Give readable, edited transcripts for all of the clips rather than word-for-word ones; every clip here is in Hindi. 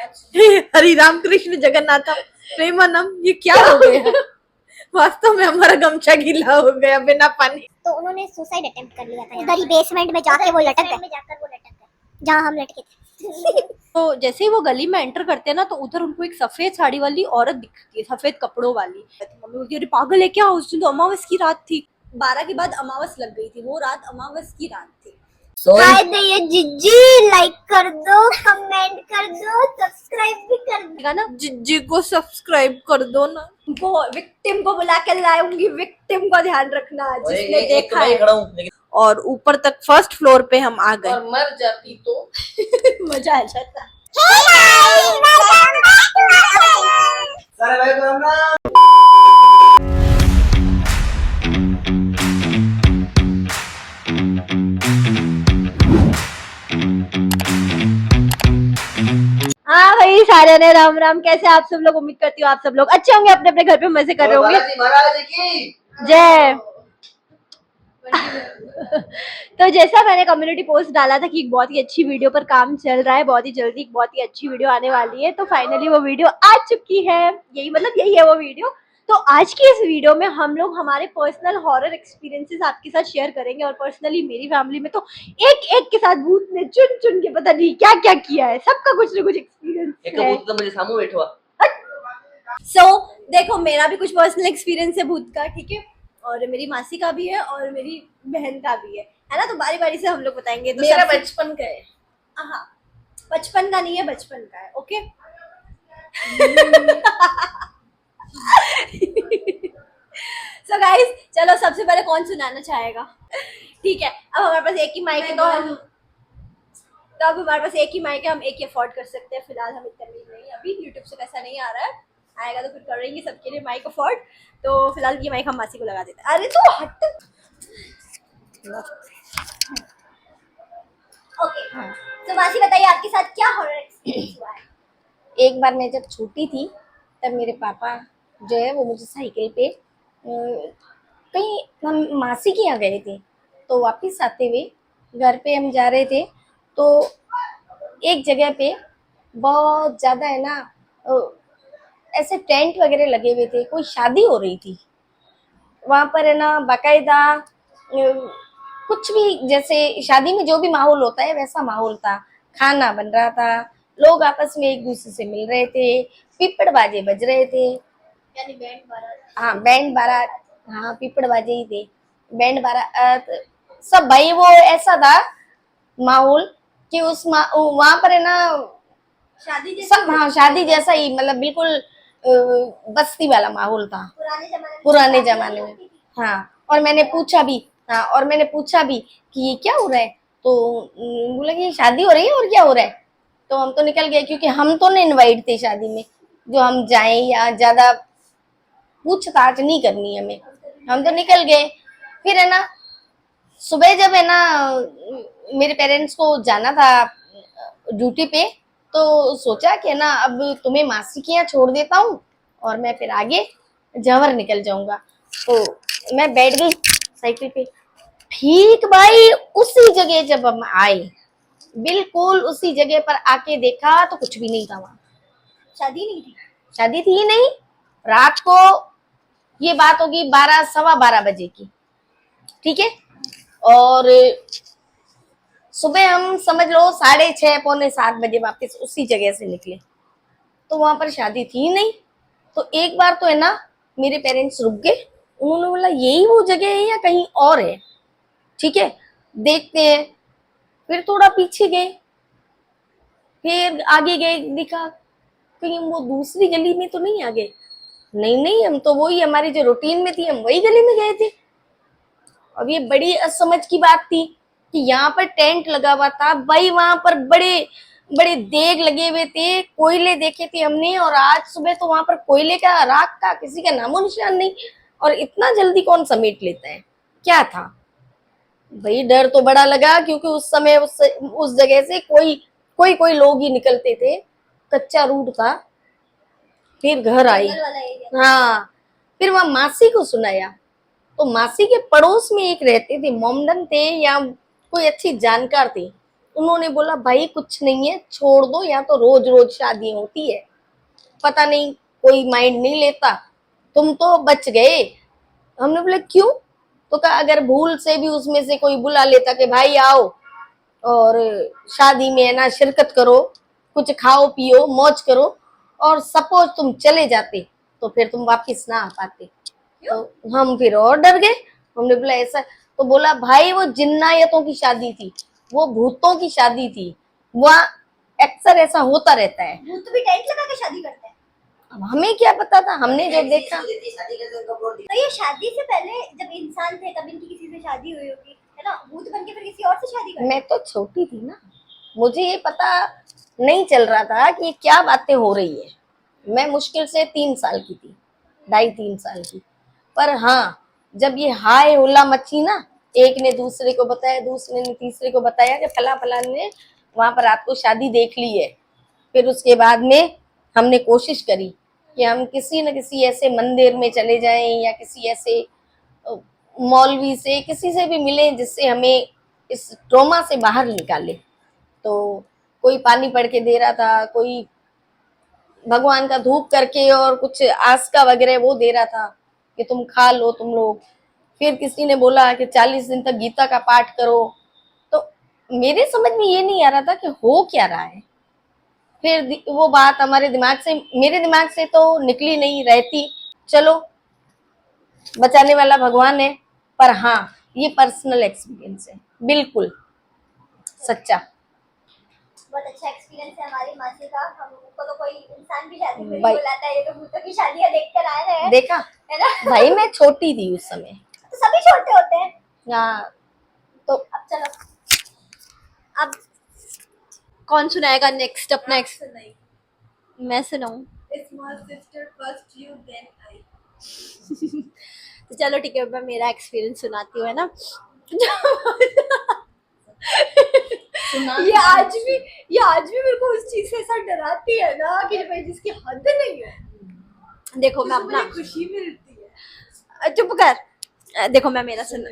हरि राम कृष्ण जगन्नाथ प्रेमानम, ये क्या हो गया? वास्तव में हमारा गमछा गीला हो गया बिना पानी। तो उन्होंने सुसाइड अटेम्प्ट कर लिया था, उधर ही बेसमेंट में जाके वो लटक गए जहाँ हम लटके थे। तो जैसे ही वो गली में एंटर करते हैं ना, तो उधर उनको एक सफेद साड़ी वाली औरत दिखती है, सफेद कपड़ों वाली। मम्मी बोलती है, अरे पागल है क्या, उस दिन तो अमावस की रात थी। 12 के बाद अमावस लग गई थी, वो रात अमावस की रात थी। ये जिज्जी लाइक कर दो, कमेंट कर दो, सब्सक्राइब भी कर दो ना, जिज्जी को सब्सक्राइब कर दो ना। वो विक्टिम को बुला के लाऊंगी, विक्टिम का ध्यान रखना जिसने देखा है। और ऊपर तक फर्स्ट फ्लोर पे हम आ गए। और मर जाती तो मजा आ जाता। हाँ भाई, सारे ने राम राम। कैसे आप सब लोग? उम्मीद करती हूँ आप सब लोग अच्छे होंगे, अपने अपने घर पे मजे कर रहे होंगे। जय। तो जैसा मैंने कम्युनिटी पोस्ट डाला था कि एक बहुत ही अच्छी वीडियो पर काम चल रहा है, बहुत ही जल्दी एक बहुत ही अच्छी वीडियो आने वाली है, तो फाइनली वो वीडियो आ चुकी है। यही है वो वीडियो। तो आज की इस वीडियो में हम लोग हमारे पर्सनल हॉरर एक्सपीरियंसेस आपके साथ शेयर करेंगे। और पर्सनली मेरी फैमिली में तो एक एक के साथ भूत ने चुन चुन के पता नहीं क्या क्या किया है, सबका कुछ ना कुछ एक्सपीरियंस है। तो मुझे सामू बैठो। देखो, मेरा भी कुछ पर्सनल एक्सपीरियंस है भूत का, ठीक है, और मेरी मासी का भी है और मेरी बहन का भी है ना। तो बारी बारी से हम लोग बताएंगे। तो मेरा बचपन का है। हाँ, बचपन का नहीं है, बचपन का है। ओके। सो गाइस, चलो सबसे पहले कौन सुनाना चाहेगा? ठीक है, अब हमारे पास एक ही माइक है, तो अब हमारे पास एक ही माइक है, हम एक ही अफोर्ड कर सकते हैं। फिलहाल हम इतना नहीं, अभी यूट्यूब से पैसा नहीं आ रहा है, आएगा तो फिर करेंगे सबके लिए माइक अफोर्ड। तो फिलहाल ये माइक हम मासी को लगा देते हैं। अरे तो हट। ओके, तो मासी बताइए आपके साथ क्या हॉरर एक्सपीरियंस हुआ है? एक बार मैं जब छोटी थी तब मेरे पापा जो है वो मुझे साइकिल पे कहीं हम मासी के यहाँ गए थे, तो वापस आते हुए घर पे हम जा रहे थे, तो एक जगह पे बहुत ज़्यादा है ना ऐसे टेंट वगैरह लगे हुए थे, कोई शादी हो रही थी वहाँ पर है ना, बाकायदा कुछ भी जैसे शादी में जो भी माहौल होता है वैसा माहौल था। खाना बन रहा था, लोग आपस में एक दूसरे से मिल रहे थे, पिपड़ बाजे बज रहे थे, यानी बैंड बारात। हाँ बैंड बारात, हाँ पिपड़ बाजे ही थे, बैंड बारात सब। भाई वो ऐसा था माहौल कि वहाँ पर है ना शादी सब, हाँ शादी जैसा ही, मतलब बिल्कुल बस्ती वाला माहौल था पुराने जमाने में। हाँ, और मैंने पूछा भी, हाँ और मैंने पूछा भी कि ये क्या हो रहा है, तो बोला कि शादी हो रही है और क्या हो रहा है। तो हम तो निकल गए क्योंकि हम तो नहीं इनवाइट थे शादी में, जो हम जाएं या ज्यादा पूछताछ नहीं करनी हमें, हम तो निकल गए। फिर है ना सुबह जब है ना मेरे पेरेंट्स को जाना था ड्यूटी पे, तो सोचा कि ना अब तुम्हें मासी के यहाँ छोड़ देता हूँ और मैं फिर आगे जवर निकल जाऊंगा। तो मैं बैठ गई साइकिल पे। ठीक भाई उसी जगह जब हम आए, बिल्कुल उसी जगह पर आके देखा तो कुछ भी नहीं था वहां। शादी नहीं थी? शादी थी ही नहीं। रात को ये बात होगी 12 सवा 12 बजे की, ठीक है, और सुबह हम समझ लो 6:30 पौने 7 बजे वापस उसी जगह से निकले, तो वहां पर शादी थी ही नहीं। तो एक बार तो है ना मेरे पेरेंट्स रुक गए, उन्होंने बोला यही वो जगह है या कहीं और है, ठीक है देखते हैं। फिर थोड़ा पीछे गए, फिर आगे गए, दिखा कहीं हम वो दूसरी गली में तो नहीं आ गए। नहीं नहीं, हम तो वही हमारी जो रूटीन में थी हम वही गली में गए थे। अब ये बड़ी असमझ की बात थी कि यहाँ पर टेंट लगा हुआ था भाई, वहां पर बड़े बड़े देग लगे हुए थे, कोयले देखे थे हमने, और आज सुबह तो वहां पर कोयले का, राख का किसी का नामो निशान नहीं। और इतना जल्दी कौन समेट लेता है, क्या था भाई। डर तो बड़ा लगा क्योंकि उस समय उस जगह से कोई लोग ही निकलते थे, कच्चा रूट था। फिर घर आई, हाँ फिर वहां मासी को सुनाया, तो मासी के पड़ोस में एक रहते थे, मोमडन थे या कोई अच्छी जानकार थे, उन्होंने बोला भाई कुछ नहीं है, छोड़ दो, यहाँ तो रोज रोज शादी होती है, पता नहीं कोई माइंड नहीं लेता, तुम तो बच गए। हमने बोला क्यों? तो कहा अगर भूल से भी उसमें से कोई बुला लेता कि भाई आओ और शादी में है ना शिरकत करो, कुछ खाओ पियो मौज करो, और सपोज तुम चले जाते तो फिर तुम वापिस ना आ पाते। तो हम फिर और डर गए। हमने बोला ऐसा? तो बोला भाई वो जिन्नायतों की शादी थी, वो भूतों की शादी थी, वहाँ अक्सर ऐसा होता रहता है। भूत भी टेंट लगा के शादी करते हैं। अब हमें क्या पता था, हमने जो देखा। तो ये शादी से पहले जब इंसान थे तब इनकी किसी से शादी हुई होगी, है ना? भूत बन के फिर किसी और से शादी करते हैं। मैं तो छोटी थी ना, मुझे ये पता नहीं चल रहा था कि क्या बातें हो रही है। मैं मुश्किल से 3 साल की थी, 2.5-3 साल की। पर हाँ, जब ये हाय हुल्ला मची ना, एक ने दूसरे को बताया, दूसरे ने तीसरे को बताया कि फला फला ने वहां पर रात को शादी देख ली है। फिर उसके बाद में हमने कोशिश करी कि हम किसी न किसी ऐसे मंदिर में चले जाएं या किसी ऐसे मौलवी से, किसी से भी मिले जिससे हमें इस ट्रॉमा से बाहर निकाले। तो कोई पानी पढ़ के दे रहा था, कोई भगवान का धूप करके और कुछ आस्का वगैरह वो दे रहा था कि तुम खा लो तुम लोग। फिर किसी ने बोला कि 40 दिन तक गीता का पाठ करो। तो मेरे समझ में ये नहीं आ रहा था कि हो क्या रहा है। फिर वो बात हमारे दिमाग से, मेरे दिमाग से तो निकली नहीं रहती। चलो बचाने वाला भगवान है। पर हाँ, ये पर्सनल एक्सपीरियंस है, बिल्कुल सच्चा। बहुत अच्छा एक्सपीरियंस है हमारी मासी का। हमको तो कोई इंसान भी शादी में नहीं भाई- बुलाता है, ये तो भूतों की शादियां देख कर आ रहे हैं, देखा है ना? भाई, मैं छोटी थी उस समय। तो सभी छोटे होते हैं। हाँ, तो अब चलो, अब कौन सुनाएगा नेक्स्ट अपना मैं सुनाऊं? तो चलो ठीक है, मैं मेरा एक्सपीरियंस सुनाती हूँ, है ना। ये आज भी मेरे को उस चीज से ऐसा डराती है ना कि भाई जिसकी हद नहीं है। देखो मैं अपना खुशी मिलती है। चुप कर। देखो मैं मेरा सुन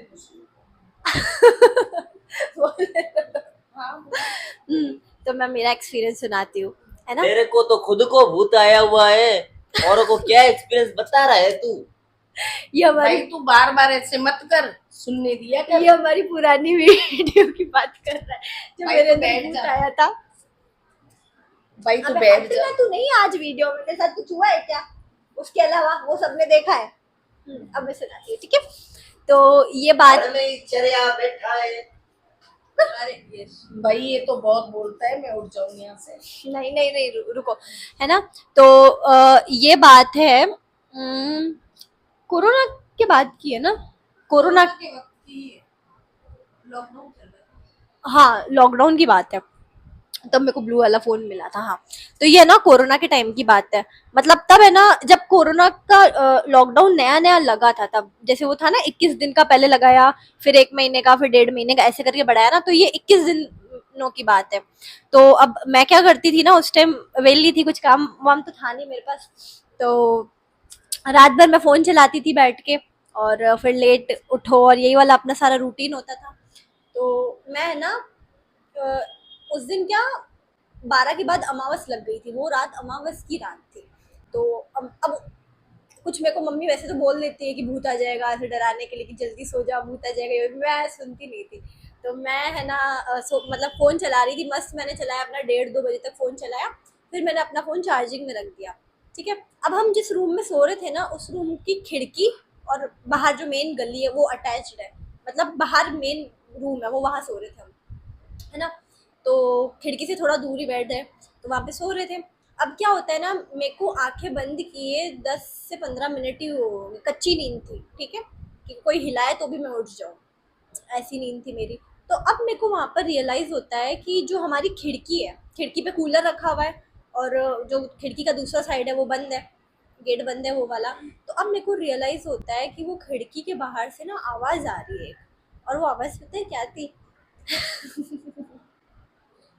तो मैं मेरा एक्सपीरियंस सुनाती हूँ, है ना। मेरे को तो खुद को भूत आया हुआ है, औरों को क्या एक्सपीरियंस बता रहा है तू? ये हमारी भाई तू बार बार ऐसे मत कर, सुनने दिया कर। ये हमारी पुरानी वीडियो की बात कर रहा है जो भाई मेरे तू अंदर बैठ भूत जा। आया था। भाई तू अबे बैठ हट जा। ना, तू नहीं आज वीडियो में, तेरे साथ कुछ हुआ है क्या? उसके अलावा वो सबने देखा है। अब मैं सुनाती हूँ, ठीक है। तो ये बात घर में चरिया बैठा है। अरे यस, भाई ये तो बहुत बोलता है, मैं उठ जाऊंगी यहाँ से। नहीं रुको, है ना। तो ये बात है कोरोना के बाद की है ना। कोरोना के वक्त की लॉकडाउन चल रहा था। हाँ, लॉकडाउन की बात है, तब मेरे को ब्लू वाला फोन मिला था। हाँ, तो ये ना कोरोना के टाइम की बात है। मतलब तब है ना, जब कोरोना का लॉकडाउन नया नया लगा था, तब जैसे वो था ना 21 दिन का पहले लगाया, फिर 1 महीने का, फिर 1.5 महीने का, ऐसे करके बढ़ाया ना। तो ये 21 दिनों की बात है। तो अब मैं क्या करती थी ना, उस टाइम वेली थी, कुछ काम वाम तो था नहीं मेरे पास। तो रात भर मैं फोन चलाती थी बैठ के, और फिर लेट उठो, और यही वाला अपना सारा रूटीन होता था। तो मैं ना उस दिन क्या 12 के बाद अमावस लग गई थी, वो रात अमावस की रात थी। तो अब कुछ मेरे को मम्मी वैसे तो बोल देती है कि भूत आ जाएगा, ऐसे डराने के लिए कि जल्दी सो जा भूत आ जाएगा, ये मैं सुनती नहीं थी। तो मैं है ना मतलब फ़ोन चला रही थी मस्त, मैंने चलाया अपना 1:30-2 बजे तक फ़ोन चलाया। फिर मैंने अपना फ़ोन चार्जिंग में रख दिया, ठीक है। अब हम जिस रूम में सो रहे थे ना, उस रूम की खिड़की और बाहर जो मेन गली है वो अटैच्ड है, मतलब बाहर मेन रूम है वो, वहाँ सो रहे थे हम, है ना। तो खिड़की से थोड़ा दूर ही बैठ गए, तो वहाँ पे सो रहे थे। अब क्या होता है ना, मेरे को आंखें बंद किए 10 से 15 मिनट ही हो, कच्ची नींद थी, ठीक है, कि कोई हिलाए तो भी मैं उठ जाऊँ, ऐसी नींद थी मेरी। तो अब मेरे को वहाँ पर रियलाइज़ होता है कि जो हमारी खिड़की है, खिड़की पे कूलर रखा हुआ है, और जो खिड़की का दूसरा साइड है वो बंद है, गेट बंद है वो वाला। तो अब मेरे को रियलाइज़ होता है कि वो खिड़की के बाहर से ना आवाज़ आ रही है, और वो आवाज़ पता है क्या थी?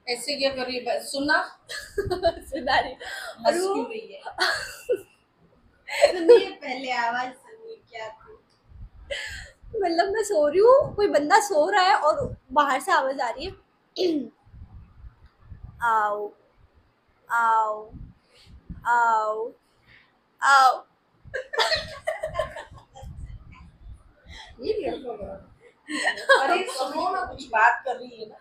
ऐसे क्या कर रही है? सुना सुना रही, और हंस वो क्यों रही है? सुनिए पहले आवाज सुनिए क्या थी। मतलब मैं सो रही हूँ, कोई बंदा सो रहा है और बाहर से आवाज आ रही है आओ आओ आओ आओ। ये लड़का बड़ा। अरे सुनो ना, कुछ बात कर रही है ना।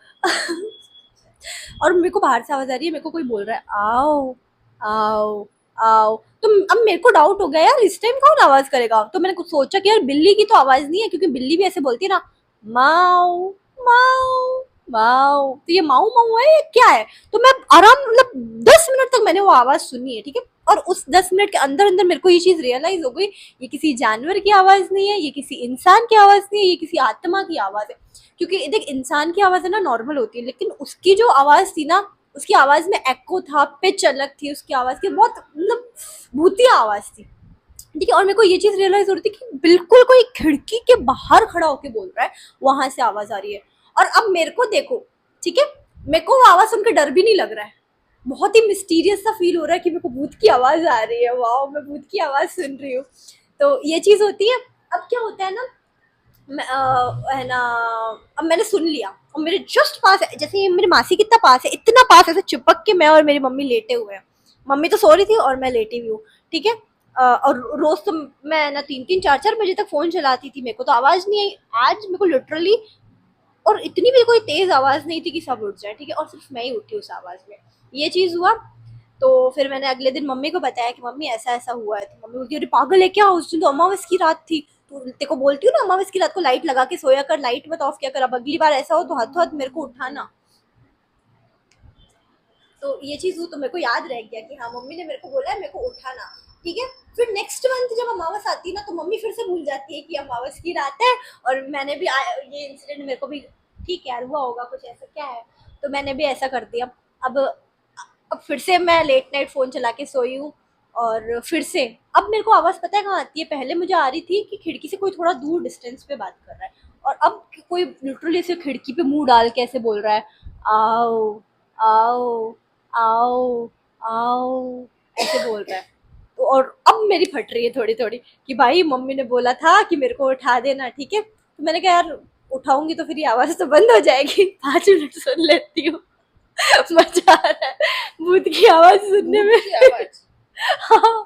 और मेरे को बाहर से आवाज आ रही है, मेरे को कोई बोल रहा है आओ आओ आओ। तो अब मेरे को डाउट हो गया यार, इस टाइम कौन आवाज करेगा। तो मैंने कुछ सोचा कि यार बिल्ली की तो आवाज नहीं है, क्योंकि बिल्ली भी ऐसे बोलती है ना, माऊ माऊ माऊ। तो ये माऊ माऊ है या क्या है। तो मैं आराम मतलब 10 मिनट तक मैंने वो आवाज सुनी है, ठीक है। और उस 10 मिनट के अंदर अंदर मेरे को ये चीज रियलाइज हो गई, ये किसी जानवर की आवाज नहीं है, ये किसी इंसान की आवाज नहीं है, ये किसी आत्मा की आवाज है। क्योंकि देख, इंसान की आवाज है ना नॉर्मल होती है, लेकिन उसकी जो आवाज थी ना, उसकी आवाज में एको था, पिच अलग थी उसकी आवाज की, बहुत मतलब भूतिया आवाज थी, ठीक है। और मेरे को ये चीज रियलाइज हो रही थी कि बिल्कुल कोई खिड़की के बाहर खड़ा होके बोल रहा है, वहां से आवाज आ रही है। और अब मेरे को देखो, ठीक है, मेरे को वो आवाज सुनकर डर भी नहीं लग रहा है, बहुत ही मिस्टीरियस सा फील हो रहा है कि मेरे को भूत की आवाज आ रही है, वाओ मैं भूत की आवाज सुन रही हूँ। तो ये चीज होती है। अब क्या होता है ना, है ना, अब मैंने सुन लिया और मेरे जस्ट पास है, जैसे ये मेरी मासी कितना पास है, इतना पास, ऐसे चिपक के मैं और मेरी मम्मी लेटे हुए हैं। मम्मी तो सो रही थी और मैं लेटी हुई हूँ, ठीक है। और रोज तो मैं ना 3-3 4-4 बजे तक फोन चलाती थी, मेरे को तो आवाज नहीं आई। आज मेरे को लिटरली, और इतनी भी कोई तेज आवाज नहीं थी कि सब उठ जाए, ठीक है, और सिर्फ मैं ही उठी उस आवाज में। ये चीज हुआ। तो फिर मैंने अगले दिन मम्मी को बताया कि मम्मी ऐसा ऐसा हुआ है। तो मम्मी बोलती अरे पागल है क्या, उस दिन तो अमावस की रात थी। तो तेरे को बोलती हूँ ना, अमावस की रात को लाइट लगा के सोया कर, लाइट मत ऑफ किया कर। अब अगली बार ऐसा हो तो हाथों हाथ मेरे को उठाना। तो ये चीज हुई तो मेरे को याद रह गया कि हाँ मम्मी ने मेरे को बोला है मेरे को उठाना, ठीक है। फिर नेक्स्ट मंथ जब अमावस आती है ना, तो मम्मी फिर से भूल जाती है कि अमावस की रात है। और मैंने भी ये इंसिडेंट मेरे को भी, ठीक है यार हुआ होगा कुछ ऐसा, क्या है। तो मैंने भी ऐसा कर दिया। अब फिर से मैं लेट नाइट फोन चला के सोई हूँ। और फिर से अब मेरे को आवाज पता है कहाँ आती है। पहले मुझे आ रही थी कि खिड़की से कोई थोड़ा दूर डिस्टेंस पे बात कर रहा है, और अब कोई लिटरली से खिड़की पे मुंह डाल के ऐसे बोल रहा है आओ आओ आओ आओ, ऐसे बोल रहा है। तो और अब मेरी फट रही है थोड़ी थोड़ी कि भाई मम्मी ने बोला था कि मेरे को उठा देना, ठीक है। तो मैंने कहा यार उठाऊंगी तो फिर ये आवाज तो बंद हो जाएगी, 5 मिनट सुन लेती हूँ। मजा आ रहा है भूत की आवाज सुनने में। की आवाज। हाँ।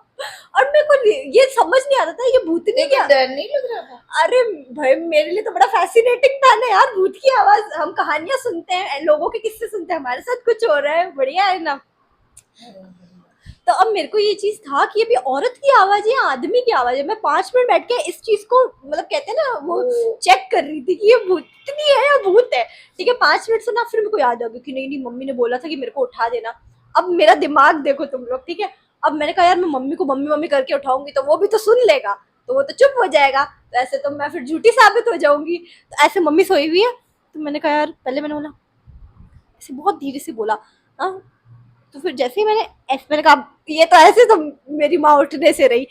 और मेरे को ये समझ नहीं आ रहा था ये भूत नहीं क्या। डर नहीं लग रहा था? अरे भाई मेरे लिए तो बड़ा फैसिनेटिंग था ना यार, भूत की आवाज। हम कहानियां सुनते हैं, लोगों के किस्से सुनते हैं, हमारे साथ कुछ हो रहा है, बढ़िया है ना। तो अब मेरे को ये चीज था कि ये भी औरत की आवाज है या आदमी की आवाज है। मैं 5 मिनट बैठ के इस चीज को मतलब कहते हैं ना वो चेक कर रही थी कि ये भूतनी है या भूत है, ठीक है। 5 मिनट सुना, फिर मेरे को याद आ गया कि नहीं नहीं मम्मी ने बोला था कि मेरे को उठा देना। अब मेरा दिमाग देखो तुम लोग, ठीक है। अब मैंने कहा यार मैं मम्मी को मम्मी मम्मी करके उठाऊंगी तो वो भी तो सुन लेगा, तो वो तो चुप हो जाएगा, तो ऐसे तो मैं फिर झूठी साबित हो जाऊंगी। तो ऐसे मम्मी सोई हुई है, तो मैंने कहा यार, पहले मैंने बोला ऐसे बहुत धीरे से बोला हाँ। तो फिर जैसे ही मैंने कहा ये तो ऐसे तो मेरी माँ उठने से रही,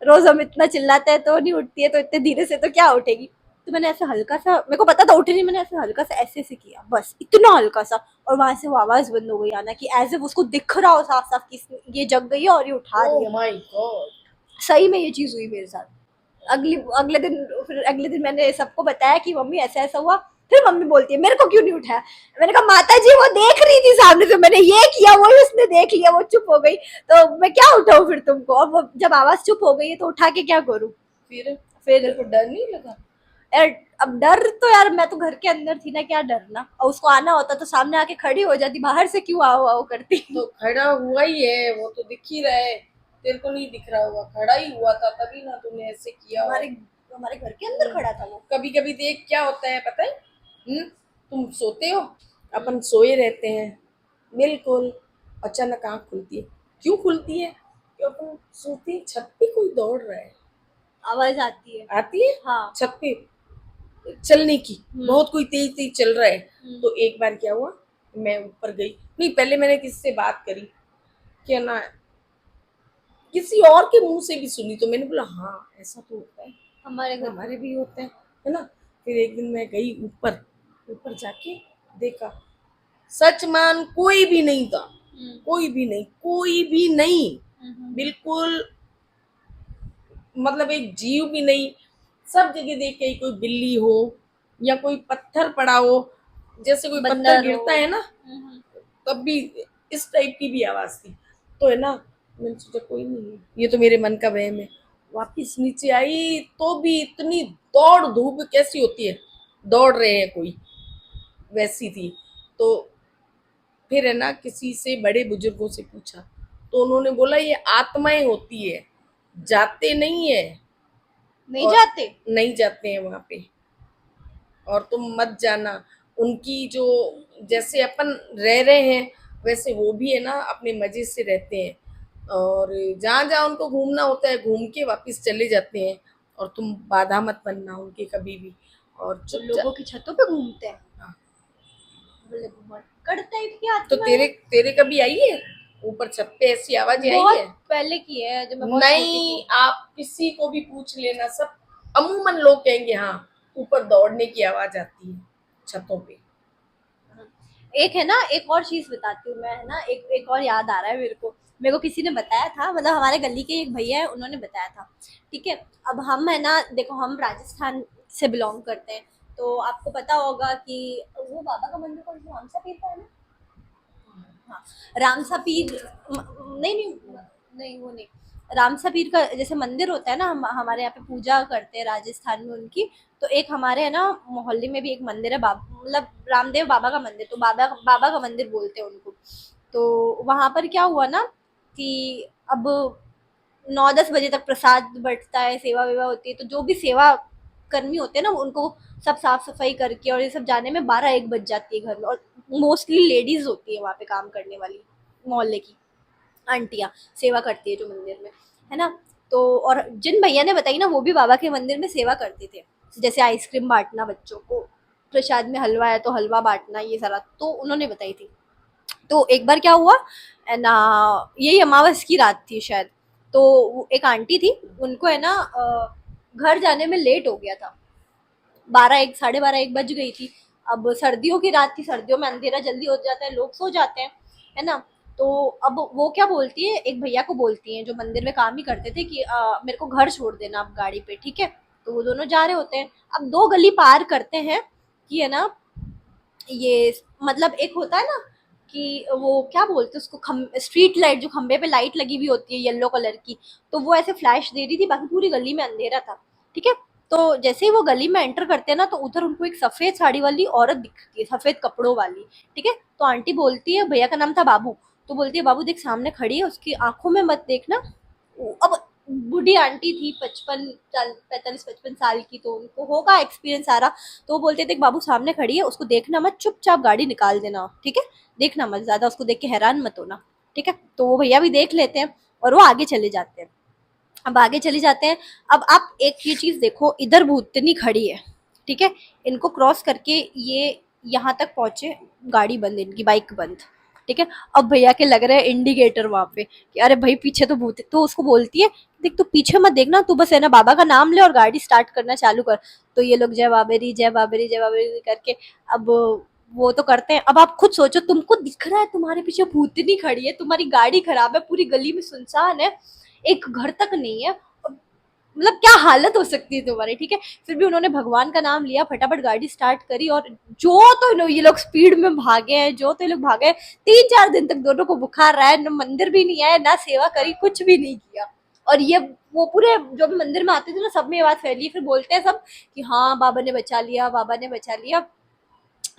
रोज हम इतना चिल्लाते हैं तो नहीं उठती है, तो इतने धीरे से तो क्या उठेगी। तो मैंने ऐसे हल्का सा, मेरे को पता था उठे नहीं, मैंने ऐसे हल्का सा ऐसे से किया, बस इतना हल्का सा, और वहां से वो आवाज बंद हो गई आना, कि एज इफ उसको दिख रहा हो साफ साफ कि ये जग गई है और ये उठा रही है। Oh my God. सही में ये चीज हुई मेरे साथ। अगले दिन मैंने सबको बताया कि मम्मी ऐसा ऐसा हुआ। फिर मम्मी बोलती है मेरे को क्यों नहीं उठाया। मैंने कहा माता जी वो देख रही थी सामने से, मैंने ये किया वही उसने देख लिया, वो चुप हो गई, तो मैं क्या उठाऊं फिर तुमको। और वो जब आवाज चुप हो गई है तो उठा के क्या करूं। फिर फिर को डर नहीं लगा? यार अब डर तो यार मैं तो घर के अंदर थी ना, क्या डरना। और उसको आना होता तो सामने आके खड़ी हो जाती, बाहर से क्यों आओ आओ करती। तो खड़ा हुआ ही है, वो तो दिख ही रहा है, तेरे को नहीं दिख रहा होगा, खड़ा ही हुआ था तभी ना तूने ऐसे किया। हमारे घर के अंदर खड़ा था वो। कभी कभी देख क्या होता है पता है, तुम सोते हो, अपन सोए रहते हैं, बिल्कुल अचानक आंख खुलती है। क्यों खुलती है? क्यों अपन सोते हैं, छत पे कोई दौड़ रहा है, आवाज आती है। आती है हाँ। छत पे चलने की, बहुत कोई तेज तेज चल रहा है। तो एक बार क्या हुआ, मैं ऊपर गई, नहीं पहले मैंने किसी से बात करी क्या ना, किसी और के मुंह से भी सुनी, तो मैंने बोला हाँ ऐसा तो होता है, हमारे भी होता है ना। फिर एक दिन मैं गई ऊपर जाके देखा, सच मान कोई भी नहीं था, कोई भी नहीं, बिल्कुल मतलब एक जीव भी नहीं। सब जगह देख के कोई बिल्ली हो या कोई पत्थर पड़ा हो, जैसे कोई पत्थर गिरता है ना, तब भी इस टाइप की भी आवाज थी। तो है ना, मैंने सोचा कोई नहीं, ये तो मेरे मन का वहम है। वापिस नीचे आई तो भी इतनी दौड़ धूप कैसी होती है, दौड़ रहे हैं कोई, वैसी थी। तो फिर है ना, किसी से बड़े बुजुर्गों से पूछा तो उन्होंने बोला ये आत्माएं होती है, जाते नहीं है, नहीं और जाते। नहीं जाते हैं वहां पे, और तुम मत जाना। उनकी जो, जैसे अपन रह रहे हैं वैसे वो भी है ना अपने मजे से रहते हैं, और जहां जहां उनको घूमना होता है घूम के वापस चले जाते हैं, और तुम बाधा मत बनना उनके कभी भी, और तो चुपचाप। लोगों की छतों पे घूमते हैं। हाँ। बोले बहुत कड़ता टाइप की तो आत्मा है। तेरे तेरे कभी आई है ऊपर छत पे ऐसी आवाज आई बहुत है? पहले की है जब मैं बहुत छोटी नहीं, थी। आप किसी को भी पूछ लेना, सब अमूमन लोग कहेंगे हाँ ऊपर दौड़ने की आवाज आती है छतों पे। एक है ना, एक और चीज बताती हूँ मैं, है ना, एक और याद आ रहा है मेरे को किसी ने बताया था, मतलब हमारे गली के एक भैया है, उन्होंने बताया था। ठीक है, अब हम है ना, देखो हम राजस्थान से बिलोंग करते हैं, तो आपको पता होगा कि वो बाबा का मंदिर कौन सा, रामसा पीर का है ना। हाँ, रामसा पीर नहीं नहीं नहीं, वो नहीं, रामसा पीर का जैसे मंदिर होता है ना, हम हमारे यहाँ पे पूजा करते हैं राजस्थान में उनकी। तो एक हमारे है ना मोहल्ले में भी एक मंदिर है, मतलब रामदेव बाबा का मंदिर, तो बाबा बाबा का मंदिर बोलते हैं उनको। तो वहां पर क्या हुआ ना कि अब 9-10 बजे तक प्रसाद बंटता है, सेवा वेवा होती है, तो जो भी सेवा कर्मी होते हैं ना उनको सब साफ सफाई करके और ये सब जाने में 12-1 बज जाती है घर में, और मोस्टली लेडीज होती है वहाँ पे काम करने वाली, मोहल्ले की आंटियाँ सेवा करती है जो मंदिर में, है ना। तो और जिन भैया ने बताई ना वो भी बाबा के मंदिर में सेवा करते थे, जैसे आइसक्रीम बांटना बच्चों को, प्रसाद में हलवा है तो हलवा बांटना, ये सारा तो उन्होंने बताई थी। तो एक बार क्या हुआ ना, यही अमावस की रात थी शायद, तो एक आंटी थी, उनको है ना घर जाने में लेट हो गया था, 12-1 साढ़े 12-1 बज गई थी। अब सर्दियों की रात थी, सर्दियों में अंधेरा जल्दी हो जाता है, लोग सो जाते हैं, है ना। तो अब वो क्या बोलती है, एक भैया को बोलती है जो मंदिर में काम ही करते थे कि मेरे को घर छोड़ देना आप गाड़ी पे, ठीक है। तो वो दोनों जा रहे होते हैं, अब 2 गली पार करते हैं कि है ना, ये मतलब एक होता है ना कि वो क्या बोलते हैं उसको, स्ट्रीट लाइट, जो खंबे पे लाइट लगी हुई होती है येलो कलर की, तो वो ऐसे फ्लैश दे रही थी, बाकी पूरी गली में अंधेरा था, ठीक है। तो जैसे ही वो गली में एंटर करते हैं ना, तो उधर उनको एक सफेद साड़ी वाली औरत दिखती है, सफेद कपड़ों वाली, ठीक है। तो आंटी बोलती है, भैया का नाम था बाबू, तो बोलती है बाबू देख सामने खड़ी है, उसकी आंखों में मत देखना। अब बूढ़ी आंटी थी, 45-55 साल की, तो उनको होगा एक्सपीरियंस सारा। तो वो बोलते थे बाबू सामने खड़ी है, उसको देखना मत, चुपचाप गाड़ी निकाल देना, ठीक है, देखना मत, ज्यादा उसको देख के हैरान मत होना, ठीक है। तो वो भैया भी देख लेते हैं और वो आगे चले जाते हैं। अब आगे चले जाते हैं, अब आप एक ये चीज देखो, इधर भूतनी खड़ी है, ठीक है, इनको क्रॉस करके ये यहाँ तक पहुंचे, गाड़ी बंद, इनकी बाइक बंद, ठीक है। अब भैया के लग रहे हैं इंडिकेटर वहां पे कि अरे भाई पीछे तो भूत है, तो उसको बोलती है देख तू पीछे मत देखना, तू बस है ना बाबा का नाम ले और गाड़ी स्टार्ट करना चालू कर। तो ये लोग जय बाबेरी जय बाबेरी जय बाबेरी करके अब वो तो करते हैं। अब आप खुद सोचो, तुमको दिख रहा है तुम्हारे पीछे भूतनी खड़ी है, तुम्हारी गाड़ी खराब है, पूरी गली में सुनसान है, एक घर तक नहीं है, मतलब क्या हालत हो सकती है तुम्हारी, ठीक है। फिर भी उन्होंने भगवान का नाम लिया, फटाफट गाड़ी स्टार्ट करी, और जो तो ये लोग स्पीड में भागे हैं, जो तो ये लोग भागे, 3-4 दिन तक दोनों को बुखार रहा है, न मंदिर भी नहीं आए, ना सेवा करी, कुछ भी नहीं किया। और ये वो पूरे जो भी मंदिर में आते थे ना, सब में ये बात फैली, फिर बोलते हैं सब कि हाँ बाबा ने बचा लिया, बाबा ने बचा लिया,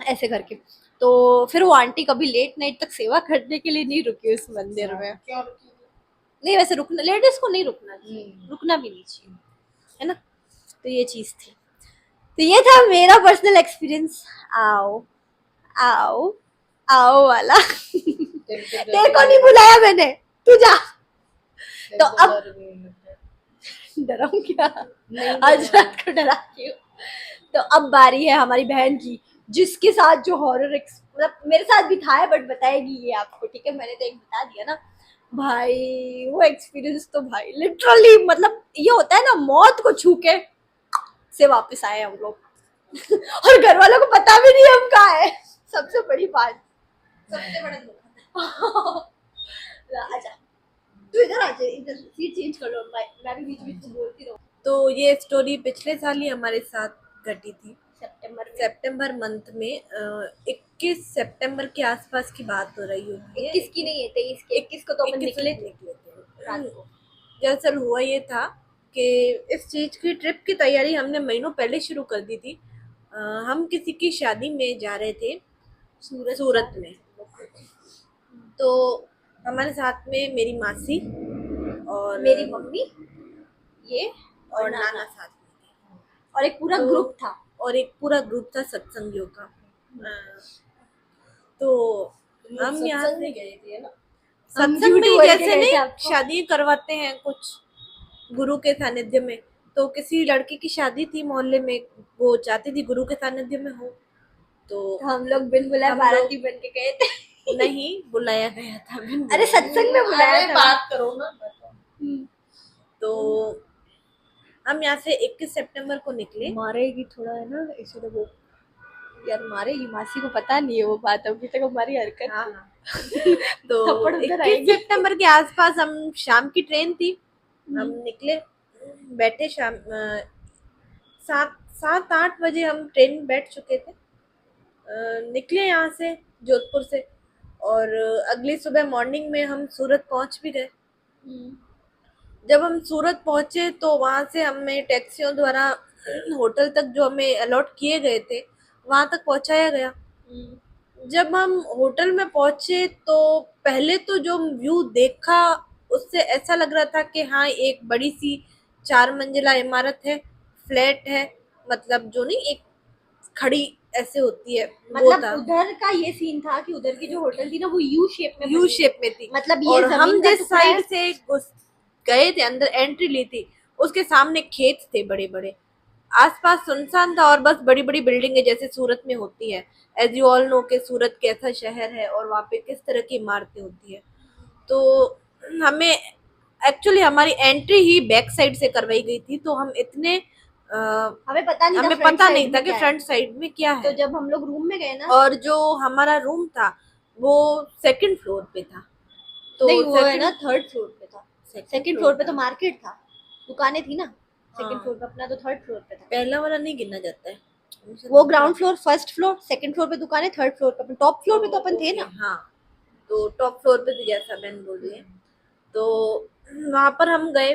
ऐसे करके। तो फिर वो आंटी कभी लेट नाइट तक सेवा करने के लिए नहीं रुकी उस मंदिर में। क्या रुकी? नहीं वैसे रुकना, लेडीज को नहीं रुकना चाहिए, रुकना भी नहीं चाहिए, है ना। तो ये चीज थी, तो ये था मेरा पर्सनल एक्सपीरियंस। आओ आओ आओ वाला। तेरे को नहीं बुलाया मैंने, तू जा। तो अब डराऊं क्या, आज रात को डरा क्यों। तो अब बारी है हमारी बहन की, जिसके साथ जो हॉरर मतलब मेरे साथ भी था है, बट बताएगी ये आपको, ठीक है। मैंने तो एक बता दिया ना भाई, वो एक्सपीरियंस तो भाई लिटरली, मतलब ये होता है ना मौत को छू के से वापस आए हम लोग। और घर वालों को पता भी नहीं हम कहाँ है, सबसे बड़ी बात, सबसे बड़ा धोखा। आजा तू इधर आ जा, इधर सीट चेंज कर लो, मैं भी बीच बीच में बोलती रहूं। तो ये स्टोरी पिछले साल ही हमारे साथ घटी थी, सितंबर में, सितंबर मंथ में। एक 21 सितंबर के आसपास की बात हो रही होगी। 21 की नहीं है, 23 की। 21 को तो अपन 21 निकले थे निकले थे। रात को। दरअसल हुआ ये था कि इस चीज की ट्रिप की तैयारी हमने महीनों पहले शुरू कर दी थी। हम किसी की शादी में जा रहे थे सूरत में। तो हमारे साथ में मेरी मासी और मेरी मम्मी, ये और नाना साथ में थे। और एक पूरा तो- ग्रुप था। और एक पूरा ग्रुप था सत्संगियों का। तो हम यहाँ सत्संग से में गए थे ना। हम सत्संग झूठ में बोल के जैसे गए थे नहीं आपको। शादी करवाते हैं कुछ गुरु के सानिध्य में, तो किसी लड़की की शादी थी मोहल्ले में, वो चाहती थी गुरु के सानिध्य में हो। तो तो हम लोग बिन बुलाए हम बाराती बन के गए थे। नहीं बुलाया गया था बिन अरे बुलाए। सत्संग में बुलाया अरे था। बात करो ना। तो हम यहाँ से 21 सितंबर को निकले। मारेगी थोड़ा है ना, इसलिए वो यार मारेगी, मासी को पता नहीं है वो बात, अभी तक हमारी हरकत। हाँ तो थप्पड़ उधर 21 आएगी। सितंबर के आसपास हम शाम की ट्रेन थी, हम निकले, बैठे शाम 7-8 बजे हम ट्रेन में बैठ चुके थे। निकले यहाँ से जोधपुर से, और अगली सुबह मॉर्निंग में हम सूरत पहुंच भी गए। जब हम सूरत पहुंचे तो वहां से हमें टैक्सियों द्वारा होटल तक जो हमें अलॉट किए गए थे वहां तक पहुंचाया गया। जब हम होटल में पहुंचे तो पहले तो जो व्यू देखा उससे ऐसा लग रहा था कि हाँ एक बड़ी सी 4 मंजिला इमारत है, फ्लैट है, मतलब जो नहीं एक खड़ी ऐसे होती है, वो मतलब था। उधर का ये सीन था कि उधर की जो होटल थी ना वो यू शेप में यू बनी शेप में थी। मतलब ये और जमीन हम का जिस टुकड़ा है। साइड से गए थे, अंदर एंट्री ली थी, उसके सामने खेत थे बड़े बड़े, आसपास सुनसान था और बस बड़ी बड़ी बिल्डिंगें जैसे सूरत में होती है। एज यू ऑल नो कि सूरत कैसा शहर है और वहाँ पे किस तरह की इमारतें होती है। तो हमें एक्चुअली हमारी एंट्री ही बैक साइड से करवाई गई थी, तो हम इतने हमें पता नहीं था हमें front पता side नहीं था में कि क्या है। फ्रंट साइड में क्या तो है। जब हम लोग रूम में गए ना, और जो हमारा रूम था वो सेकंड फ्लोर पे था। तो नहीं वो है second- ना थर्ड फ्लोर पे था। सेकंड फ्लोर पे तो मार्केट था, दुकानें थी ना। सेकंड हाँ। फ्लोर पे अपना तो थर्ड फ्लोर पे था। पहला वाला नहीं गिना जाता है वो ground floor, first floor, second floor पे दुकानें, थर्ड फ्लोर पे अपन, टॉप फ्लोर पे तो अपन थे ना। हाँ, तो टॉप फ्लोर पे तो जैसा मैंने बोल रही है, तो वहां पर हम गए।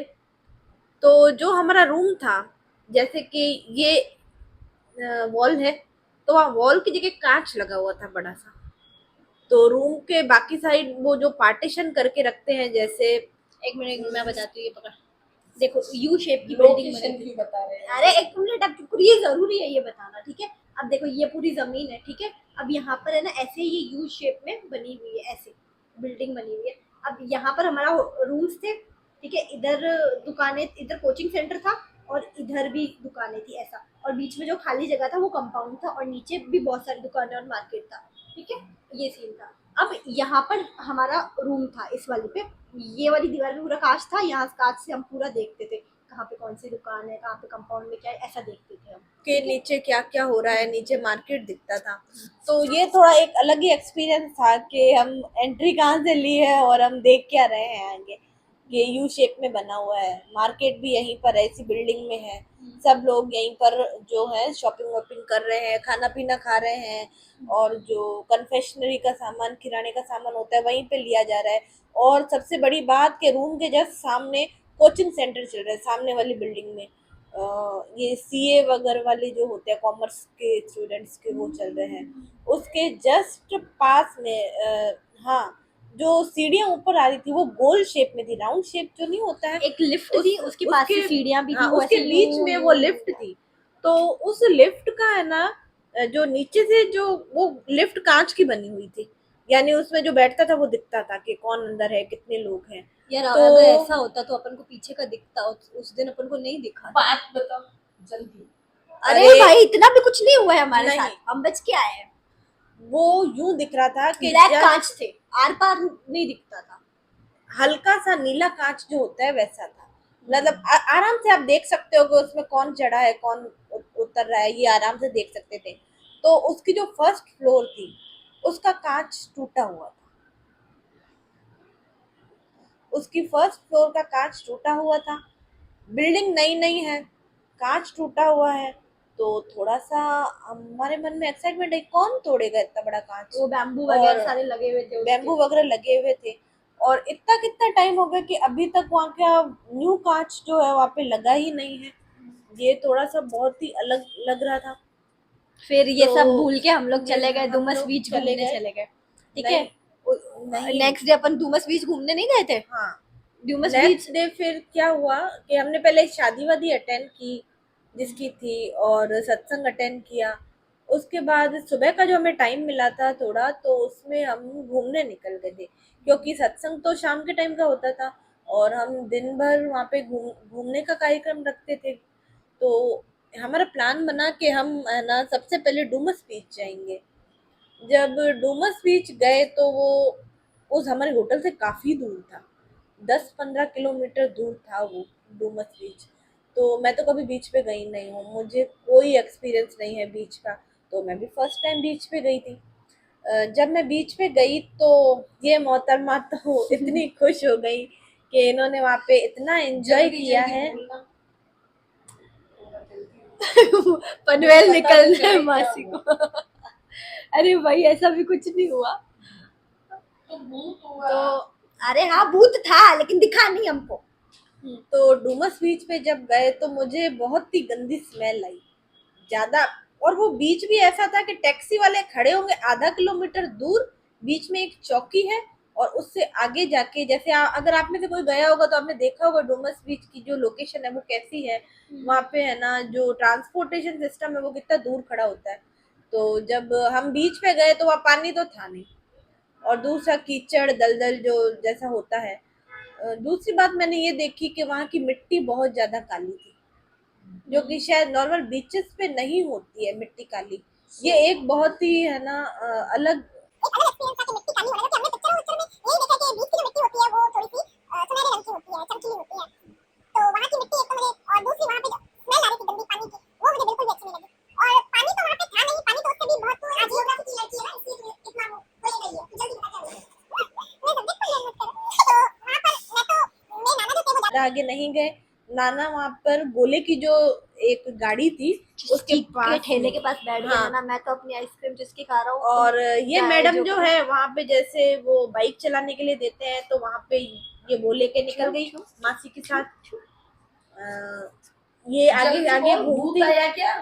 तो जो हमारा रूम था, जैसे कि ये वॉल है, तो वहाँ वॉल की जगह कांच लगा हुआ था बड़ा सा। तो रूम के बाकी साइड वो जो पार्टीशन करके रखते हैं, जैसे एक मिनट मैं बताती हूँ, ये पकड़। देखो यू शेप की बिल्डिंग लोकेशन बनी थी। क्यों बता रहे हैं? अरे एक मिनट, अब चुप, ये जरूरी है ये बताना, ठीक है। अब देखो ये पूरी जमीन है, ठीक है। अब यहाँ पर है ना ऐसे ये यू शेप में बनी हुई है, ऐसे बिल्डिंग बनी हुई है। अब यहाँ पर हमारा रूम्स थे, ठीक है। इधर दुकानें, इधर कोचिंग सेंटर था और इधर भी दुकानें थी ऐसा। और बीच में जो खाली जगह था वो कंपाउंड था और नीचे भी बहुत सारी दुकानें और मार्केट था, ठीक है। ये सीन था। अब यहाँ पर हमारा रूम था, इस वाले पे ये वाली दीवार में पूरा कांच था, यहाँ कांच से हम पूरा देखते थे कहाँ पे कौन सी दुकान है, कहाँ पे कंपाउंड में क्या है, ऐसा देखते थे हम। के नीचे क्या क्या हो रहा है, नीचे मार्केट दिखता था। तो ये थोड़ा एक अलग ही एक्सपीरियंस था कि हम एंट्री कहाँ से ली है और हम देख क्या रहे हैं आगे। ये यू शेप में बना हुआ है, मार्केट भी यहीं पर ऐसी बिल्डिंग में है, सब लोग यहीं पर जो है शॉपिंग वॉपिंग कर रहे हैं, खाना पीना खा रहे हैं, और जो कन्फेक्शनरी का सामान, किराने का सामान होता है वहीं पे लिया जा रहा है। और सबसे बड़ी बात के रूम के जस्ट सामने कोचिंग सेंटर चल रहा है, सामने वाली बिल्डिंग में। ये सीए वगैरह वाले जो होते हैं कॉमर्स के स्टूडेंट्स के, वो चल रहे हैं। उसके जस्ट पास में हाँ, जो सीढ़ियां ऊपर आ रही थी वो गोल शेप में थी, राउंड शेप जो नहीं होता है। एक लिफ्ट थी, उसके पास से सीढ़ियां भी थी, हाँ, वो उसके ऐसे बीच में वो लिफ्ट थी। तो उस लिफ्ट का है ना, जो नीचे से जो वो लिफ्ट कांच की बनी हुई थी, यानी उसमें जो बैठता था वो दिखता था कि कौन अंदर है, कितने लोग हैं। यार तो- अगर ऐसा होता तो अपन को पीछे का दिखता, उस दिन अपन को नहीं दिखा। बात बताओ जल्दी। अरे भाई इतना भी कुछ नहीं हुआ है हमारे नहीं। साथ, हम बच के आए हैं। वो यूं दिख रहा था कि ब्लैक जब कांच थे, आर पार नहीं दिखता था। हल्का सा नीला कांच जो होता है वैसा था, मतलब आराम से आप देख सकते हो कि उसमें कौन चढ़ा है, कौन उतर रहा है, ये आराम से देख सकते थे। तो उसकी जो फर्स्ट फ्लोर थी उसका कांच टूटा हुआ था, उसकी फर्स्ट फ्लोर का कांच टूटा हुआ था। बिल्डिंग नई नई है, कांच टूटा हुआ है, तो थोड़ा सा हमारे मन में एक्साइटमेंट है, कौन तोड़ेगा इतना बड़ा कांच। वो बैम्बू वगैरह और सारे लगे हुए थे उसके। बैम्बू वगैरह लगे हुए थे, और इतना कितना टाइम हो गया कि अभी तक वहाँ का न्यू कांच जो है वहाँ पे लगा ही नहीं है। ये थोड़ा सा बहुत ही अलग लग रहा था। फिर ये तो सब भूल के हम लोग चले गए हम डुमस लोग बीच चले घूमने गए। चले गए, ठीक नहीं, है। नहीं, नेक्स्ट डे अपन डुमस बीच घूमने नहीं गए थे। हाँ, डुमस बीच नेक्स्ट डे फिर क्या हुआ कि हमने पहले शादी वादी अटेंड की जिसकी थी, और सत्संग अटेंड किया। उसके बाद सुबह का जो हमें टाइम मिला था थोड़ा, तो उसमें हम घूमने निकल गए थे, क्योंकि सत्संग तो शाम के टाइम का होता था और हम दिन भर वहाँ पे घूमने का कार्यक्रम रखते थे। तो हमारा प्लान बना कि हम है ना सबसे पहले डुमस बीच जाएंगे। जब डुमस बीच गए तो वो उस हमारे होटल से काफ़ी दूर था, 10-15 किलोमीटर दूर था वो डुमस बीच। तो मैं तो कभी बीच पे गई नहीं हूँ, मुझे कोई एक्सपीरियंस नहीं है बीच का, तो मैं भी फर्स्ट टाइम बीच पे गई थी। जब मैं बीच पे गई तो ये मोहतरमा तो इतनी खुश हो गई कि इन्होंने वहाँ पे इतना एंजॉय किया है। पनवेल निकलना है मासी को। अरे भाई ऐसा भी कुछ नहीं हुआ। तो अरे हाँ भूत था लेकिन दिखा नहीं हमको। तो डुमस बीच पे जब गए तो मुझे बहुत ही गंदी स्मेल आई ज्यादा। और वो बीच भी ऐसा था कि टैक्सी वाले खड़े होंगे आधा किलोमीटर दूर, बीच में एक चौकी है, और उससे आगे जाके जैसे अगर आप में से कोई गया होगा तो आपने देखा होगा डुमस बीच की जो लोकेशन है वो कैसी है। वहाँ पे है ना जो ट्रांसपोर्टेशन सिस्टम है वो कितना दूर खड़ा होता है। तो जब हम बीच पे गए तो वहाँ पानी तो था नहीं, और दूसरा कीचड़ दलदल जो जैसा होता है। दूसरी बात मैंने ये देखी कि वहाँ की मिट्टी बहुत ज्यादा काली थी, जो कि शायद नॉर्मल बीचेस पे नहीं होती है मिट्टी काली। ये एक बहुत ही है ना अलग आगे नहीं गए। नाना वहाँ पर गोले की जो एक गाड़ी थी उसके के ठेले के पास बैठ गया हाँ। ना, मैं तो अपनी आइसक्रीम जिसकी खा रहा हूँ। और ये चाय मैडम जो है वहाँ पे जैसे वो बाइक चलाने के लिए देते हैं, तो वहाँ पे ये वो लेके निकल गई मासी के साथ। ये आगे आगे घूमती आया क्या?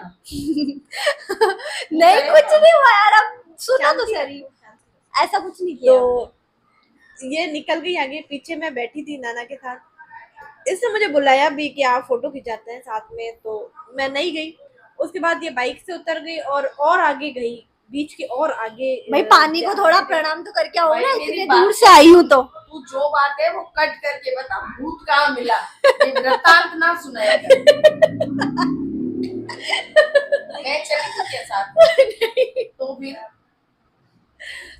नहीं कुछ नहीं हुआ यार, अब सुना तो सही, ऐसा कुछ नहीं किया। तो ये निकल गई आगे, पीछे मैं बैठी थी नाना के साथ। इसने मुझे बुलाया भी कि आप फोटो खिंचाते हैं साथ में, तो मैं नहीं गई। उसके बाद ये बाइक से उतर गई और आगे गई, बीच के और आगे। भाई पानी को थोड़ा प्रणाम तो करके आओ भाई ना, मेरी इतने बात दूर से आई हूँ तो। तू जो बात है वो कट करके बता, भूत कहाँ मिला? ये वृत्तांत ना सुनाया कर। मैं चली थी क्या साथ में? तो फिर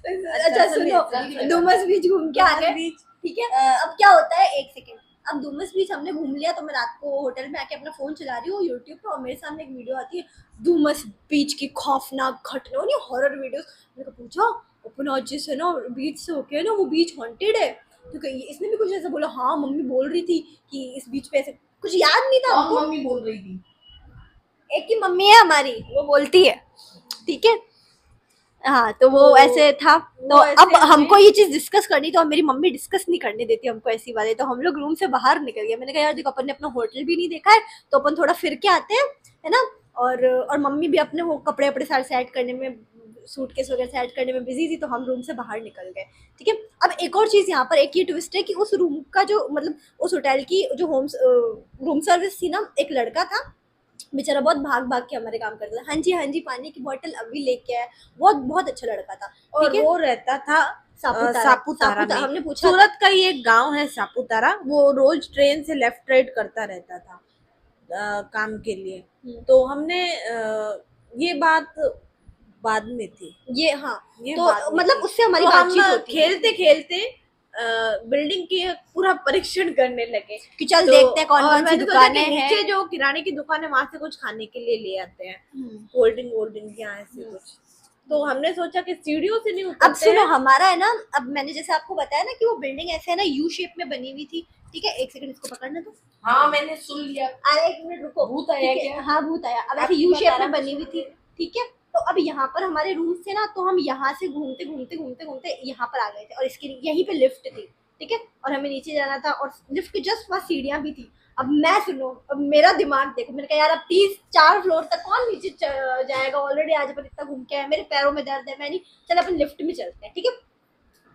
अच्छा सुनो, डुमस बीच घूम के आ गए, बीच ठीक है। अब क्या होता है, एक सेकंड, अब डुमस बीच हमने घूम लिया तो मैं रात को होटल में आके अपना फोन चला रही हूँ यूट्यूब पे, और मेरे सामने एक वीडियो आती है डुमस बीच की खौफनाक घटनाओं, नहीं हॉरर वीडियोस। मैंने कहा पूछा अपन आज जिस है ना बीच से होके ना वो बीच हॉन्टेड है, तो इसने भी कुछ ऐसा बोला। हाँ मम्मी बोल रही थी कि इस बीच पे ऐसे, कुछ याद नहीं था हमको। मम्मी बोल रही थी? एक ही मम्मी है हमारी, वो बोलती है, ठीक है। हाँ तो वो ऐसे था। तो अब हमको ये चीज डिस्कस करनी, तो मेरी मम्मी डिस्कस नहीं करने देती हमको ऐसी बातें, तो हम लोग रूम से बाहर निकल गए। मैंने कहा यार देखो अपन ने अपना होटल भी नहीं देखा है, तो अपन थोड़ा फिर के आते हैं, है ना। और मम्मी भी अपने वो कपड़े वपड़े सारे सेट करने में, सूटकेस वगैरह सेट करने में बिजी थी, तो हम रूम से बाहर निकल गए, ठीक है। अब एक और चीज यहाँ पर एक ये ट्विस्ट है कि उस रूम का जो मतलब उस होटल की जो रूम सर्विस थी ना, एक लड़का था बेचारा, बहुत भाग भाग के हमारे काम करता था। हाँ जी पानी की बोतल अभी लेके आया, बहुत बहुत अच्छा लड़का था, और ठीक है। वो रहता था सापुतारा में। हमने पूछा सूरत का ही एक गांव है सापुतारा, वो रोज ट्रेन से लेफ्ट राइट करता रहता था काम के लिए। तो हमने ये बात बाद में थी, ये, हाँ ये तो बाद में मतलब थी। उससे हमारी तो हम बातचीत होती है खेलते खेलते बिल्डिंग की पूरा परीक्षण करने लगे कि चल तो, देखते हैं कौन और कौन सी मैंने सोचा कि दुकानें हैं। नीचे जो किराने की दुकान है वहां से कुछ खाने के लिए ले आते हैं, कोल्ड ड्रिंक या ऐसे कुछ। तो हमने सोचा कि सीढ़ियों से नहीं अब उतरते सुनो हैं। हमारा है ना, अब मैंने जैसे आपको बताया ना कि वो बिल्डिंग ऐसे है ना यू शेप में बनी हुई थी, ठीक है, 1 सेकंड इसको पकड़ना तो। हाँ मैंने सुन लिया। अरे 1 मिनट रुको। भूत आया ठीक है, क्या? हाँ भूत आया। अब ऐसे आपको यू बता शेप रहा में बनी हुई थी, ठीक है। तो अब यहाँ पर हमारे रूम से ना, तो हम यहाँ से घूमते घूमते घूमते घूमते यहाँ पर आ गए थे, और इसके यहीं पे लिफ्ट थी, ठीक है। और हमें नीचे जाना था, और लिफ्ट के जस्ट पास सीढ़ियाँ भी थी। अब मैं सुनो, अब मेरा दिमाग देखो, मैंने कहा यार अब 4 फ्लोर तक कौन नीचे जाएगा, ऑलरेडी आज अपन इतना घूम के आए, मेरे पैरों में दर्द है, मैं नहीं, चल अपन लिफ्ट में चलते हैं, ठीक है।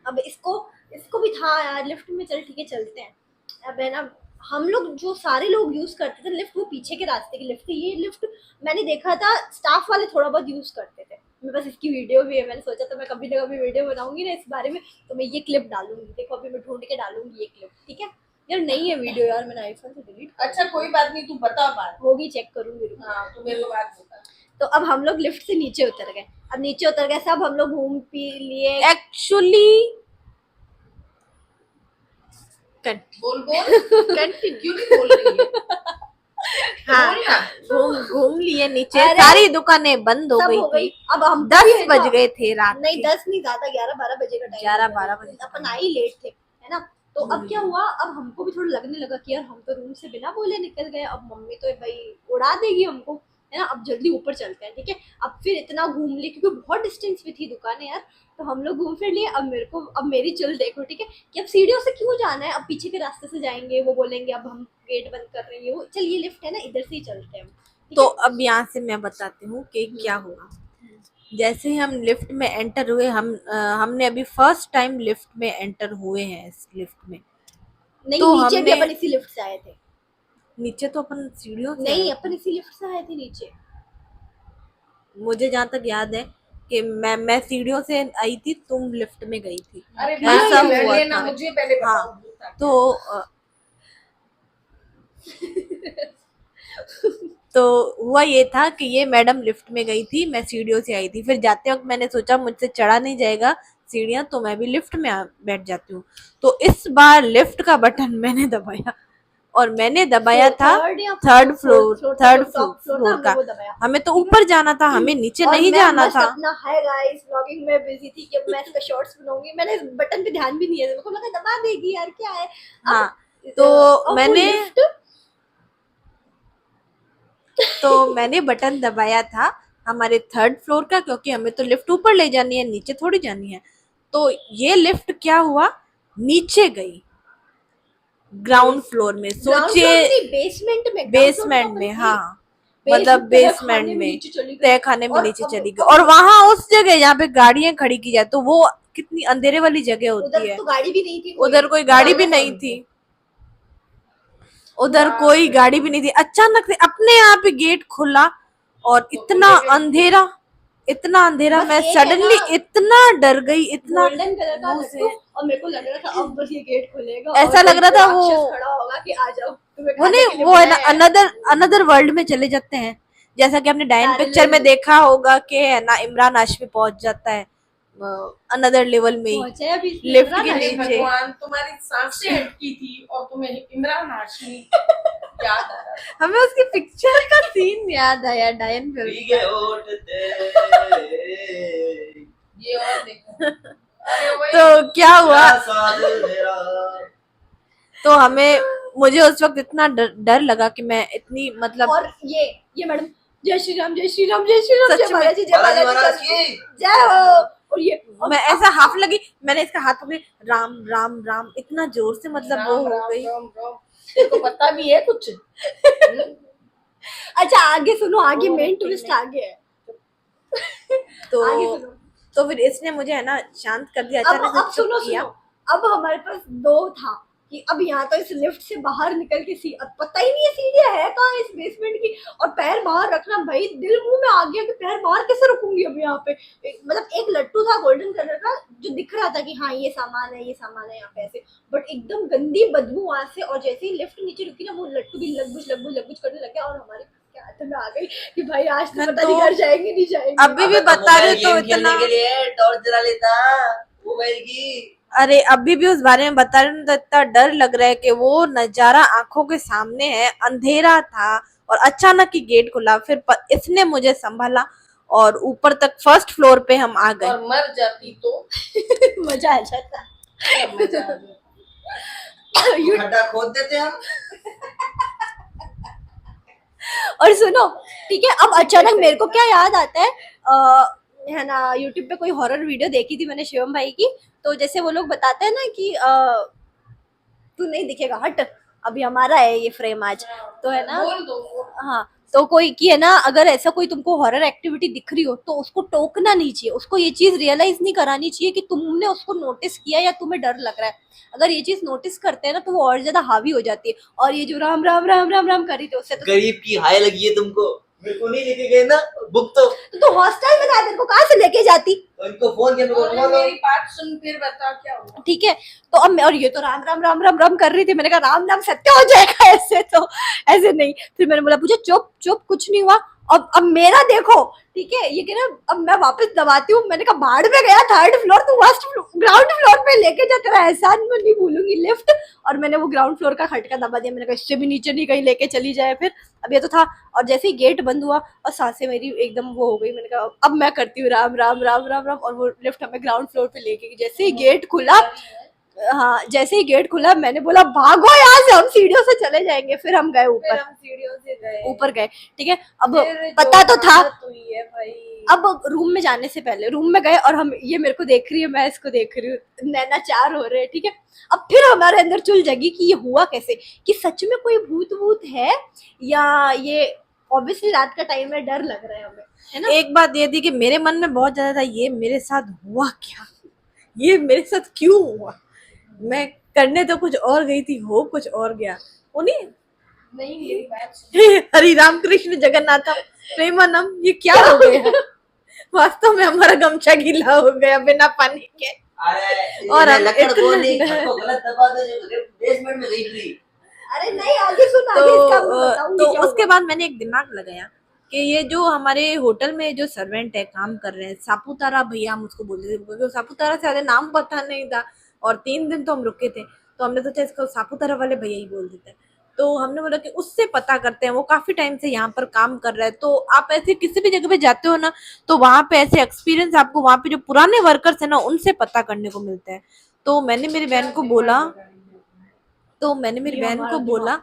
अब इसको भी था यार लिफ्ट में, चल ठीक है चलते हैं। अब है ना, हम लोग जो सारे लोग यूज करते थे लिफ्ट, वो पीछे के रास्ते की लिफ्ट थी। ये लिफ्ट मैंने देखा था स्टाफ वाले थोड़ा बहुत यूज करते थे। मेरे पास इसकी वीडियो भी है, मैंने सोचा तो मैं कभी ना कभी वीडियो बनाऊंगी ना इस बारे में, तो मैं ये क्लिप डालूंगी। देखो अभी मैं ढूंढ के डालूंगी ये क्लिप, ठीक है। यार नहीं है वीडियो यार, मैंने आईफोन से डिलीट अच्छा कोई बात नहीं, तू बता बात। होगी, चेक करूंगी। हाँ तू मेरे को बात बता। तो अब हम लोग लिफ्ट से नीचे उतर गए। अब नीचे उतर गए सब हम लोग, घूम पी लिए। एक्चुअली बोल क्यों नहीं बोल रही है? हाँ बोल ना। घूम लिए नीचे, अरे, सारी दुकानें बंद हो सब गई हो गई। थी। अब हम 10 बज गए थे रात नहीं के। 10 नहीं, ज्यादा 11-12 बजे का टाइम, 11-12 बजे का अपन आई लेट थे, है ना। तो अब क्या हुआ, अब हमको भी थोड़ा लगने लगा कि यार हम तो रूम से बिना बोले निकल गए, अब मम्मी तो भाई उड़ा देगी हमको, है ना। अब जल्दी ऊपर चलते हैं, ठीक है। अब फिर इतना घूम लिए, क्योंकि बहुत डिस्टेंस भी थी दुकानें यार, तो हम लोग घूम फिर लिए। अब मेरी चल देखो, ठीक है, कि अब सीढ़ियों से क्यों जाना है, अब पीछे के रास्ते से जाएंगे, वो बोलेंगे अब हम गेट बंद कर रहे हैं, वो चल ये लिफ्ट है ना, इधर से ही चलते हैं हम, ठीक तो है? अब यहाँ से मैं बताती हूँ कि क्या हुआ। जैसे ही हम लिफ्ट में एंटर हुए, हमने अभी फर्स्ट टाइम लिफ्ट में एंटर हुए हैं इस लिफ्ट में। नहीं तो नीचे भी हमने- अपन इसी लिफ्ट से आए थे। नीचे तो अपन सीढ़ियों से नहीं आए। अपन इसी लिफ्ट से आए थे नीचे। मुझे जहाँ तक याद है कि मैं सीढ़ियों से आई थी, तुम लिफ्ट में गई थी। अरे ऐसा भाई हुआ लेना था। मुझे पहले बताओ। हाँ। भूत था। तो हुआ ये था कि ये मैडम लिफ्ट में गई थी, मैं सीढ़ियों से आई थी। फिर जाते वक्त मैंने सोचा मुझसे चढ़ा नहीं जाएगा सीढ़ियां, तो मैं भी लिफ्ट में बैठ जाती हूँ। तो इस बार लिफ्ट का बटन मैंने दबाया, और मैंने दबाया था थर्ड फ्लोर का। हमें तो ऊपर जाना था, हमें नीचे नहीं जाना था। अपना हाय गाइस व्लॉगिंग में बिजी थी कि अब मैं इसका शॉर्ट्स बनाऊंगी, मैंने इस बटन पे ध्यान भी नहीं है, मेरे को लगा दबा देगी यार क्या है। हाँ, अब तो मैंने बटन दबाया था हमारे थर्ड फ्लोर का, क्योंकि हमें तो लिफ्ट ऊपर ले जानी है, नीचे थोड़ी जानी है। तो ये लिफ्ट क्या हुआ, नीचे गई ग्राउंड फ्लोर में। सोचिए बेसमेंट में, हाँ मतलब बेसमेंट में, तय खाने में नीचे चली गई। और वहां उस जगह जहाँ पे गाड़ियां खड़ी की जाए, तो वो कितनी अंधेरे वाली जगह होती है। तो गाड़ी भी नहीं थी, उधर कोई गाड़ी भी नहीं थी, उधर कोई गाड़ी भी नहीं थी। अचानक से अपने आप ही गेट खुला, और इतना अंधेरा मैं सडनली इतना डर गई, इतना गोल्डन कलर का लट्टू, और मेरे को लग रहा था अब बस ये गेट खुलेगा, ऐसा और लग रहा था वो राक्षस खड़ा होगा कि आ जाओ तुम्हें वो खाने नहीं, के लिए वो है ना बुलाया है। अनदर वर्ल्ड में चले जाते हैं, जैसा कि आपने डायन Parallel पिक्चर में देखा होगा कि है ना, इमरान हाशमी पहुंच जाता है अनदर लेवल में ही, पहुंचे अभी लिफ्ट के अरे नीचे। भगवान तुम्हारी सांसें अटकी थी और तुम्हें इमरान हाशमी याद आ रहा था। हमें उसकी पिक्चर का सीन याद आया डायन फिल्म भीगे होठ तेरे, ये और देखो। अरे वही तो क्या हुआ, क्या साथ तेरा। तो मुझे उस वक्त इतना डर लगा कि मैं इतनी मतलब और ये मैडम जय श्री राम जय श्री राम जय श्री राम, सच जय में। बालाजी जय बालाजी महाराज बालाजी की। जय हो। और ये मैं ऐसा हाफ लगी, मैंने इसका हाथ पकड़ी, राम राम राम इतना जोर से, मतलब वो राम हो राम गई। राम राम। तेरे को पता भी है कुछ? अच्छा आगे सुनो, आगे वो मेन नहीं, ट्विस्ट नहीं। आगे है, तो आगे सुनो। तो फिर इसने मुझे है ना शांत कर दिया, अब अचानक से सुनो चुप किया। अब हमारे पास 2 था कि अब यहाँ तो इस लिफ्ट से बाहर निकल के अब पता ही नहीं है सीढ़ियाँ है कहाँ इस बेसमेंट की, और पैर बाहर रखना, भाई दिल मुंह में आ गया कि पैर बाहर कैसे रखूंगी अब यहाँ पे। मतलब एक लट्टू था गोल्डन कलर का जो दिख रहा था कि हाँ ये सामान है यहाँ पे ऐसे, बट एकदम गंदी बदबू वहां से। और जैसे ही लिफ्ट नीचे रुकी ना, वो लट्टू भी लगबुझ करने लग गया, और हमारे हाथ में आ गई कि भाई आज तो पता नहीं घर जाएंगे नहीं जाएंगे। अभी भी बता रहे हो तो खेलने इतना, के लिए टॉर्च जला लेता मोबाइल की। अरे अभी भी उस बारे में बता रहे हो तो इतना डर लग रहा है कि वो नजारा आंखों के सामने है, अंधेरा था और अचानक ही गेट खुला। फिर इसने मुझे संभाला और ऊपर तक फर्स्ट फ्लोर पे हम आ गए। और मर जाती तो मजा आ जाता। क्या मजा आ जाता। खड्डा खोद देते हम। और सुनो, ठीक है, अब अचानक मेरे को क्या याद आता है, है ना, यूट्यूब पे कोई हॉरर वीडियो देखी थी मैंने शिवम भाई की। तो जैसे वो लोग बताते हैं ना कि तू नहीं दिखेगा, हट, अभी हमारा है ये फ्रेम आज, तो है ना। बोल दो। हाँ, तो कोई की है ना, अगर ऐसा कोई तुमको हॉरर एक्टिविटी दिख रही हो तो उसको टोकना नहीं चाहिए, उसको ये चीज रियलाइज नहीं करानी चाहिए कि तुमने उसको नोटिस किया या तुम्हें डर लग रहा है। अगर ये चीज नोटिस करते हैं ना तो वो और ज्यादा हावी हो जाती है। और ये जो राम राम राम राम राम कर रही थी उससे तो गरीब की हाय लगी है तुमको, मेरे को नहीं लेके गए ना बुक तो तू हॉस्टल में था, तेरे को कहाँ से लेके जाती। इनको फोन किया, मेरे को और फोन मेरी बात सुन, फिर बता क्या हुआ। ठीक है, तो अब मैं, और ये तो राम राम राम राम राम कर रही थी, मैंने कहा राम नाम सत्य हो जाएगा ऐसे, तो ऐसे नहीं। फिर मैंने बोला पूछा चुप चुप, कुछ नहीं हुआ। अब मेरा देखो, ठीक है, ये कह रहा अब मैं वापस दबाती हूँ। मैंने कहा भाड़ में गया, 3rd फ्लोर, तू ग्राउंड फ्लोर पे लेके जा, तेरा एहसान मैं नहीं भूलूंगी, लिफ्ट। और मैंने वो ग्राउंड फ्लोर का खटका दबा दिया, मैंने कहा इससे भी नीचे नहीं कहीं लेके चली जाए। फिर अब ये तो था, और जैसे ही गेट बंद हुआ और सांसें मेरी एकदम वो हो गई, मैंने कहा अब मैं करती हूँ राम राम राम राम राम। और वो लिफ्ट हमें ग्राउंड फ्लोर पे लेके गई। जैसे ही गेट खुला, हाँ, जैसे ही गेट खुला मैंने बोला भागो यहाँ से, हम सीढ़ियों से चले जाएंगे। फिर हम गए फिर ऊपर, हम सीढ़ियों से गए, ऊपर गए, ठीक है। अब फिर पता जो तो था, हालत हुई है भाई। अब रूम में जाने से पहले रूम में गए और हम, ये मेरे को देख रही है, मैं इसको देख रही हूँ, नैना चार हो रहे हैं, ठीक है। अब फिर हमारे अंदर चुल जगी कि ये हुआ कैसे, कि सच में कोई भूत वूत है या ये ऑब्वियसली रात का टाइम है, डर लग रहा है हमें, है ना। एक बात ये थी कि मेरे मन में बहुत ज्यादा था, ये मेरे साथ हुआ क्या, ये मेरे साथ क्यों हुआ। मैं करने तो कुछ और गई थी, हो कुछ और गया। उन्हीं नहीं, मेरी बात सुन। हरि राम कृष्ण जगन्नाथ प्रेमानम, ये क्या हो गया। वास्तव में हमारा गमछा गीला हो गया बिना पानी के। अरे और और हम लकड़ को इतने- नहीं, खट को गलत दबा दो, जो बेसमेंट में गई थी। अरे नहीं, आगे सुन, आगे इसका मैं बताऊंगी तो क्या उसके हुआ। बाद मैंने एक दिमाग लगाया कि ये जो हमारे होटल में जो सर्वेंट है काम कर रहे हैं, सापुतारा भैया हम उसको बोलते थे, क्योंकि सापुतारा से ज्यादा नाम पता नहीं था और 3 दिन तो हम रुके थे, तो हमने सोचा इसको सापुतारा वाले भैया ही बोल देते हैं। तो हमने बोला कि उससे पता करते हैं, वो काफी टाइम से यहाँ पर काम कर रहा है। तो आप ऐसे किसी भी जगह पे जाते हो ना, तो वहां पे ऐसे एक्सपीरियंस आपको वहां पे जो पुराने वर्कर्स है ना उनसे पता करने को मिलता है। तो मैंने मेरी बहन को बोला,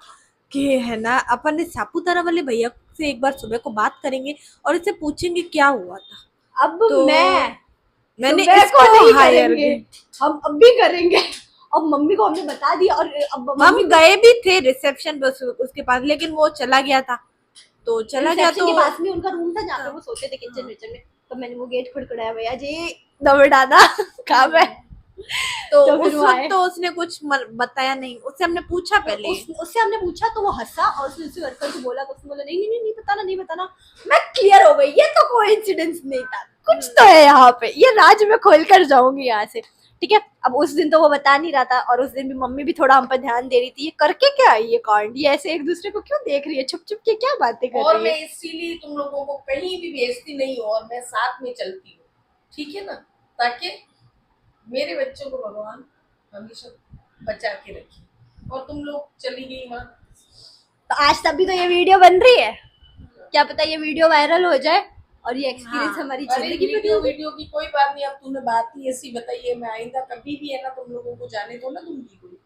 कि है ना अपन इस सापुतारा वाले भैया से एक बार सुबह को बात करेंगे और इससे पूछेंगे क्या हुआ था। अब तो मैंने सुबह इसको को नहीं हायर करेंगे, हम अब भी करेंगे। अब मम्मी को हमने बता दिया, और अब हम गए भी थे रिसेप्शन पे उसके पास, लेकिन वो चला गया था। तो चला गया रिसेप्शन तो के पास में उनका रूम था जहाँ पे वो सोते थे, किचन विचन में। तो मैंने वो गेट खड़खड़ाया, भैया जी दबे डाला काम है। तो तो फिर उस वो वक्त आए। तो उसने कुछ बताया नहीं, उससे हमने पूछा पहले। उससे हमने पूछा तो वो हंसा, और उसने उसी वर्कर को बोला, तो उसने बोला नहीं नहीं नहीं नहीं बताना, नहीं बताना। मैं क्लियर हो गई, ये तो कोइंसिडेंस नहीं था, कुछ तो है यहाँ पे, ये राज में खोल कर जाऊंगी यहाँ से, ठीक है। अब उस दिन तो वो बता नहीं रहा था, और उस दिन भी मम्मी भी थोड़ा हम पर ध्यान दे रही थी, ये करके क्या आई ये कांड, ये ऐसे एक दूसरे को क्यों देख रही है, छुप छुप के क्या बातें कर और रही मैं है। इसीलिए तुम लोगों को कहीं भी भेजती नहीं हूँ, और मैं साथ में चलती हूँ, ठीक है ना, ताकि मेरे बच्चों को भगवान हमेशा बचा के रखे। और तुम लोग चली गई वहां, तो आज तभी तो ये वीडियो बन रही है, क्या पता ये वीडियो वायरल हो जाए और ये एक्सपीरियंस हाँ। हमारी अरे जिंदगी में वीडियो की कोई बात नहीं। अब तूने बात ही ऐसी बताई है, मैं आइंदा कभी भी है ना तुम लोगों को जाने दो ना दूंगी कोई।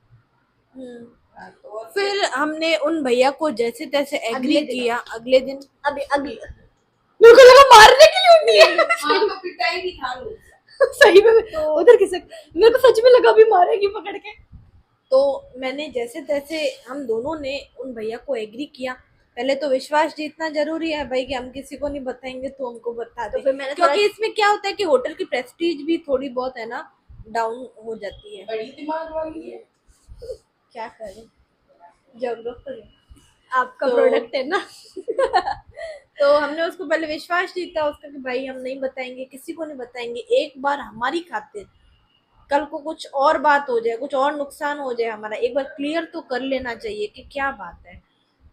हाँ, तो और फिर हमने उन भैया को जैसे तैसे एग्री अगले दिन। किया। अगले दिन अभी अगले मेरे को लगा मारने के लिए उठी है। हाँ, तो पिटाई भी खा लो। सही में उधर किसे, मेरे को सच में लगा भी मारेगी पकड़ के। तो मैंने जैसे तैसे हम दोनों ने उन भैया को एग्री किया। पहले तो विश्वास जीतना जरूरी है भाई, कि हम किसी को नहीं बताएंगे तो हमको बता तो दे। फिर मैंने क्योंकि इसमें क्या होता है कि होटल की प्रेस्टीज भी थोड़ी बहुत है ना डाउन हो जाती है। बड़ी दिमाग वाली है। क्या करें, जरूरत आपका तो- प्रोडक्ट है ना। तो हमने उसको पहले विश्वास जीता उसका कि भाई हम नहीं बताएंगे, किसी को नहीं बताएंगे। एक बार हमारी खातिर कल को कुछ और बात हो जाए, कुछ और नुकसान हो जाए हमारा, एक बार क्लियर तो कर लेना चाहिए कि क्या बात है।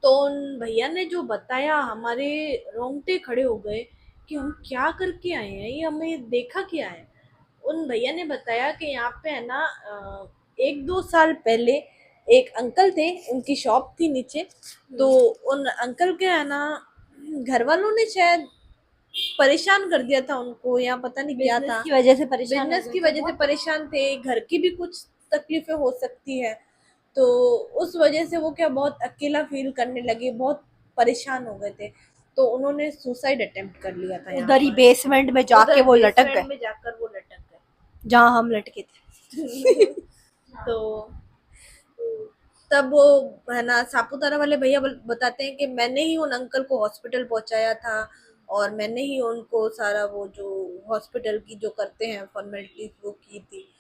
तो उन भैया ने जो बताया, हमारे रोंगटे खड़े हो गए कि हम क्या करके आए हैं, ये हमें देखा क्या है। उन भैया ने बताया कि यहाँ पे है ना 1-2 साल पहले एक अंकल थे, उनकी शॉप थी नीचे। तो उन अंकल के है ना घर वालों ने शायद परेशान कर दिया था उनको, या पता नहीं क्या था, की वजह से परेशान बिजनेस की वजह से परेशान थे, घर की भी कुछ तकलीफें हो सकती है। तो उस वजह से वो क्या बहुत अकेला फील करने लगे, बहुत परेशान हो गए थे, तो उन्होंने सुसाइड अटेम्प्ट कर लिया था यहाँ उधर ही पर। बेसमेंट में जाके उधर वो लटक basement गए में जाकर वो लटक गए। जहाँ हम लटके थे। तो तब वो है ना सापुतारा वाले भैया बताते हैं कि मैंने ही उन अंकल को हॉस्पिटल पहुंचाया था और मैंने ही उनको सारा वो जो हॉस्पिटल की जो करते हैं फॉर्मेलिटीज वो की थी।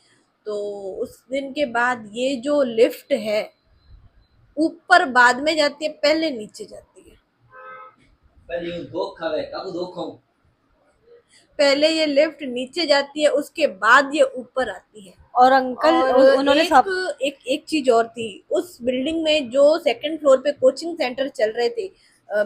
तो उस दिन के बाद ये जो लिफ्ट है ऊपर बाद में जाती है, पहले नीचे जाती है। पहले धोखा है, कब धोखा हूँ। पहले ये लिफ्ट नीचे जाती है, उसके बाद ये ऊपर आती है। और अंकल और उन्होंने एक, सब एक चीज और थी उस बिल्डिंग में, जो सेकंड फ्लोर पे कोचिंग सेंटर चल रहे थे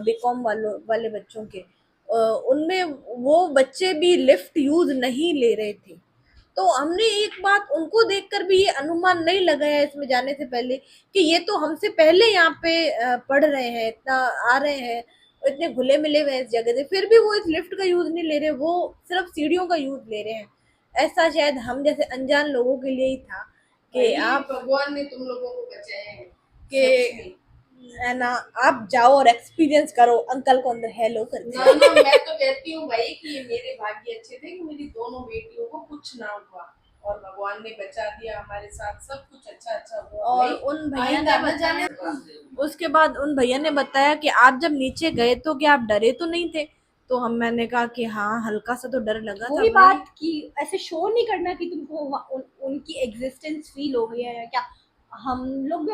बीकॉम वाले बच्चों के, उनमें वो बच्चे भी लिफ्ट यूज नहीं ले रहे थे। तो हमने एक बात उनको देखकर भी ये अनुमान नहीं लगाया इसमें जाने से पहले कि ये तो हमसे पहले यहाँ पे पढ़ रहे हैं, इतना आ रहे हैं, इतने घुले मिले हुए हैं इस जगह से, फिर भी वो इस लिफ्ट का यूज नहीं ले रहे, वो सिर्फ सीढ़ियों का यूज ले रहे हैं। ऐसा शायद हम जैसे अनजान लोगों के लिए ही था कि आप भगवान ने तुम लोगों को बचाया है कि है ना, आप जाओ और एक्सपीरियंस करो अंकल को अंदर हेलो करके। ना ना, मैं तो कहती हूँ भाई कि ये मेरे भाग्य अच्छे थे कि मेरी दोनों बेटियों को कुछ ना हुआ और भगवान ने बचा दिया, हमारे साथ सब कुछ अच्छा अच्छा हुआ। और भाई, उन भैया आइंदा ने न जाने उसके बाद उन भैया ने बताया कि आप जब नीचे गए तो क्या आप डरे तो नहीं थे? तो मैंने कहा कि हाँ हल्का सा तो डर लगा था वही भाई। बात कि ऐसे शो नहीं करना कि तुमको उनकी एग्जिस्टेंस फील हो गई है या क्या। हम लोग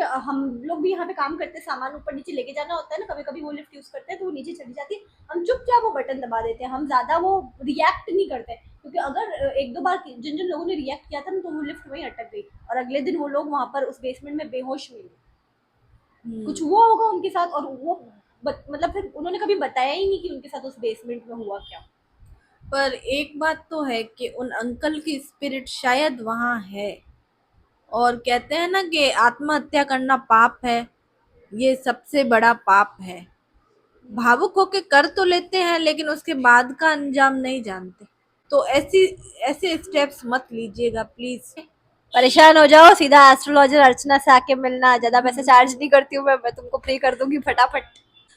भी यहाँ पे काम करते हैं, सामान ऊपर नीचे लेके जाना होता है ना, कभी कभी वो लिफ्ट यूज करते हैं तो वो नीचे चली जाती है, हम चुपचाप वो बटन दबा देते हैं, हम ज्यादा वो रिएक्ट नहीं करते, क्योंकि अगर एक दो बार जिन जिन लोगों ने रिएक्ट किया था ना तो वो लिफ्ट वहीं अटक गई और अगले दिन वो लोग वहां पर उस बेसमेंट में बेहोश मिले। कुछ हुआ होगा उनके साथ और वो मतलब फिर उन्होंने कभी बताया ही नहीं कि उनके साथ उस बेसमेंट में हुआ क्या। पर एक बात तो है कि उन अंकल की स्पिरिट शायद वहाँ है, और कहते हैं ना कि आत्महत्या करना पाप है, ये सबसे बड़ा पाप है। भावुक होके कर तो लेते हैं लेकिन उसके बाद का अंजाम नहीं जानते, तो ऐसे स्टेप्स मत लीजिएगा प्लीज। परेशान हो जाओ सीधा एस्ट्रोलॉजर अर्चना से आके मिलना, ज्यादा पैसे चार्ज नहीं करती हूँ मैं तुमको फ्री कर दूंगी फटाफट।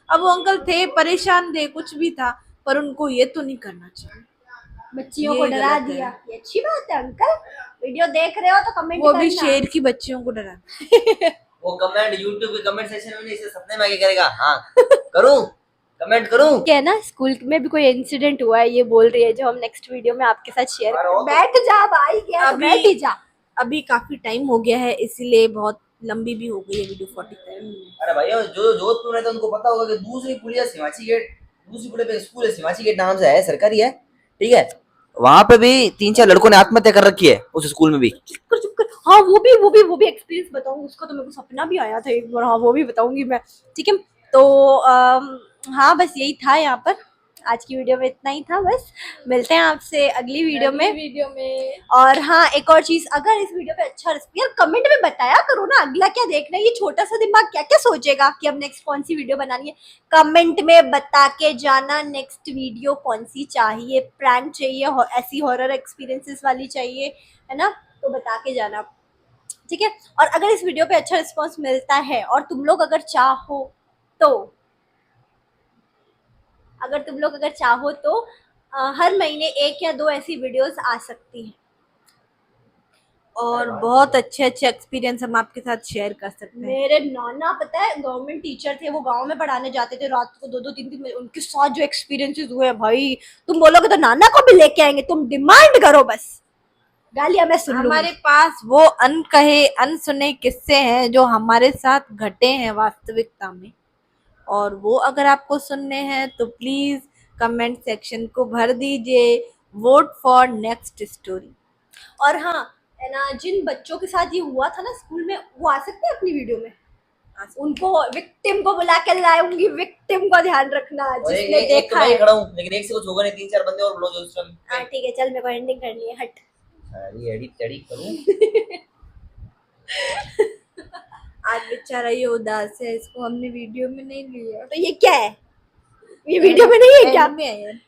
अब वो अंकल थे परेशान थे, कुछ भी था, पर उनको ये तो नहीं करना चाहिए। बच्चियों ये को डरा गलत है। दिया, ये अच्छी बात है अंकल। वीडियो देख रहे हो तो कमेंट वो करना। भी शेर की बच्चियों को डरा। वो कमेंट यूट्यूब के कमेंट सेक्शन में नहीं, इसे सपने में आके करेगा। हाँ करूं, कमेंट करूं। क्या है ना, स्कूल में भी कोई इंसिडेंट हुआ है ये बोल रही है, जो हम नेक्स्ट वीडियो में आपके साथ शेयर और वो तो- बैठ जा भाई, क्या तो बैठ ही जा। अभी काफी टाइम हो गया है इसीलिए बहुत लंबी भी हो गई है वीडियो 47 मिनट। अरे भैया जो जोधपुर में, तो उनको पता होगा कि दूसरी पुलिया सिमाची गेट, दूसरी पुलिया पे स्कूल है सिमाची गेट नाम से है, सरकारी है, ठीक है। वहां पे भी 3-4 लड़कों ने आत्महत्या कर रखी है, उस स्कूल में भी। चुप कर। हाँ वो भी एक्सपीरियंस बताऊंगी, उसका तो मेरे को सपना भी आया था एक बार, हाँ वो भी बताऊंगी मैं, ठीक है। तो हाँ बस यही था यहाँ पर, आज की वीडियो में इतना ही था बस। मिलते हैं आपसे अगली वीडियो में। और हाँ एक और चीज, अगर इस वीडियो पे अच्छा यार कमेंट में बताया करो ना, अगला क्या देखना है, ये छोटा सा दिमाग क्या क्या सोचेगा कि अब नेक्स्ट कौन सी वीडियो बनानी है, कमेंट में बता के जाना। नेक्स्ट वीडियो कौन सी चाहिए, प्रैंक चाहिए, ऐसी हॉरर एक्सपीरियंसेस वाली चाहिए, है ना, तो बता के जाना, ठीक है। और अगर इस वीडियो पे अच्छा रिस्पॉन्स मिलता है और तुम लोग अगर चाहो तो हर महीने 1 या 2 ऐसी वीडियोस आ सकती हैं, और बहुत अच्छे अच्छे एक्सपीरियंस हम आपके साथ शेयर कर सकते हैं। मेरे नाना पता है गवर्नमेंट टीचर थे, वो गांव में पढ़ाने जाते थे रात को 2-2 3 दिन, उनके साथ जो एक्सपीरियंसेस हुए भाई, तुम बोलोगे तो नाना को भी लेके आएंगे, तुम डिमांड करो बस, गालियां मैं सुन लूंगी। हमारे पास वो अनकहे अनसुने किस्से हैं जो हमारे साथ घटे हैं वास्तविकता में, और वो अगर आपको सुनने हैं तो प्लीज कमेंट सेक्शन को भर दीजिए वोट फॉर नेक्स्ट स्टोरी। और हाँ है ना, जिन बच्चों के साथ ये हुआ था ना स्कूल में, वो आ सकते हैं अपनी वीडियो में, उनको विक्टिम को बुला के लाऊंगी, विक्टिम का ध्यान रखना और जिसने एक तो देखा मैं ही है। खड़ा हूँ, लेकिन एक से कुछ होगा नहीं, 3-4 बंदे और बुलाओ जो उस टाइम। हाँ ठीक है, चल मेरे को एंडिंग करनी है, हट। अरे एडिट एडिट करूं। आज बेचारा ये उदास है, इसको हमने वीडियो में नहीं लिया। तो ये क्या है, ये वीडियो में नहीं है क्या? में है यार।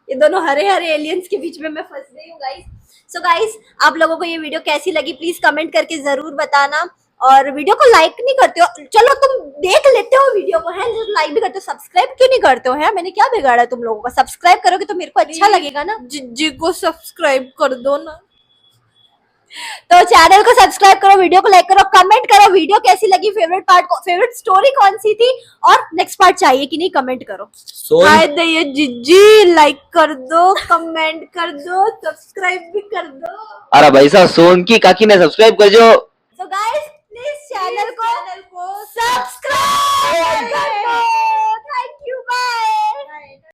ये दोनों हरे हरे एलियंस के बीच में मैं फंस गई हूँ गाइस। सो गाइस, आप लोगों को ये वीडियो कैसी लगी प्लीज कमेंट करके जरूर बताना, और वीडियो को लाइक नहीं करते हो, चलो तुम देख लेते हो वीडियो को है, लाइक भी करते हो, सब्सक्राइब क्यों नहीं करते हो? है मैंने क्या बिगाड़ा तुम लोगों का? सब्सक्राइब करोगे तो मेरे को अच्छा लगेगा ना। जिज्जी को सब्सक्राइब कर दो ना। तो चैनल को सब्सक्राइब करो, वीडियो को लाइक करो, कमेंट करो वीडियो कैसी लगी, फेवरेट पार्ट, फेवरेट स्टोरी कौन सी थी, और नेक्स्ट पार्ट चाहिए कि नहीं कमेंट करो। सोन हाय दैया जिज्जी, लाइक कर दो, कमेंट कर दो, सब्सक्राइब भी कर दो। अरे भाई साहब सोन की काकी ने सब्सक्राइब कर जो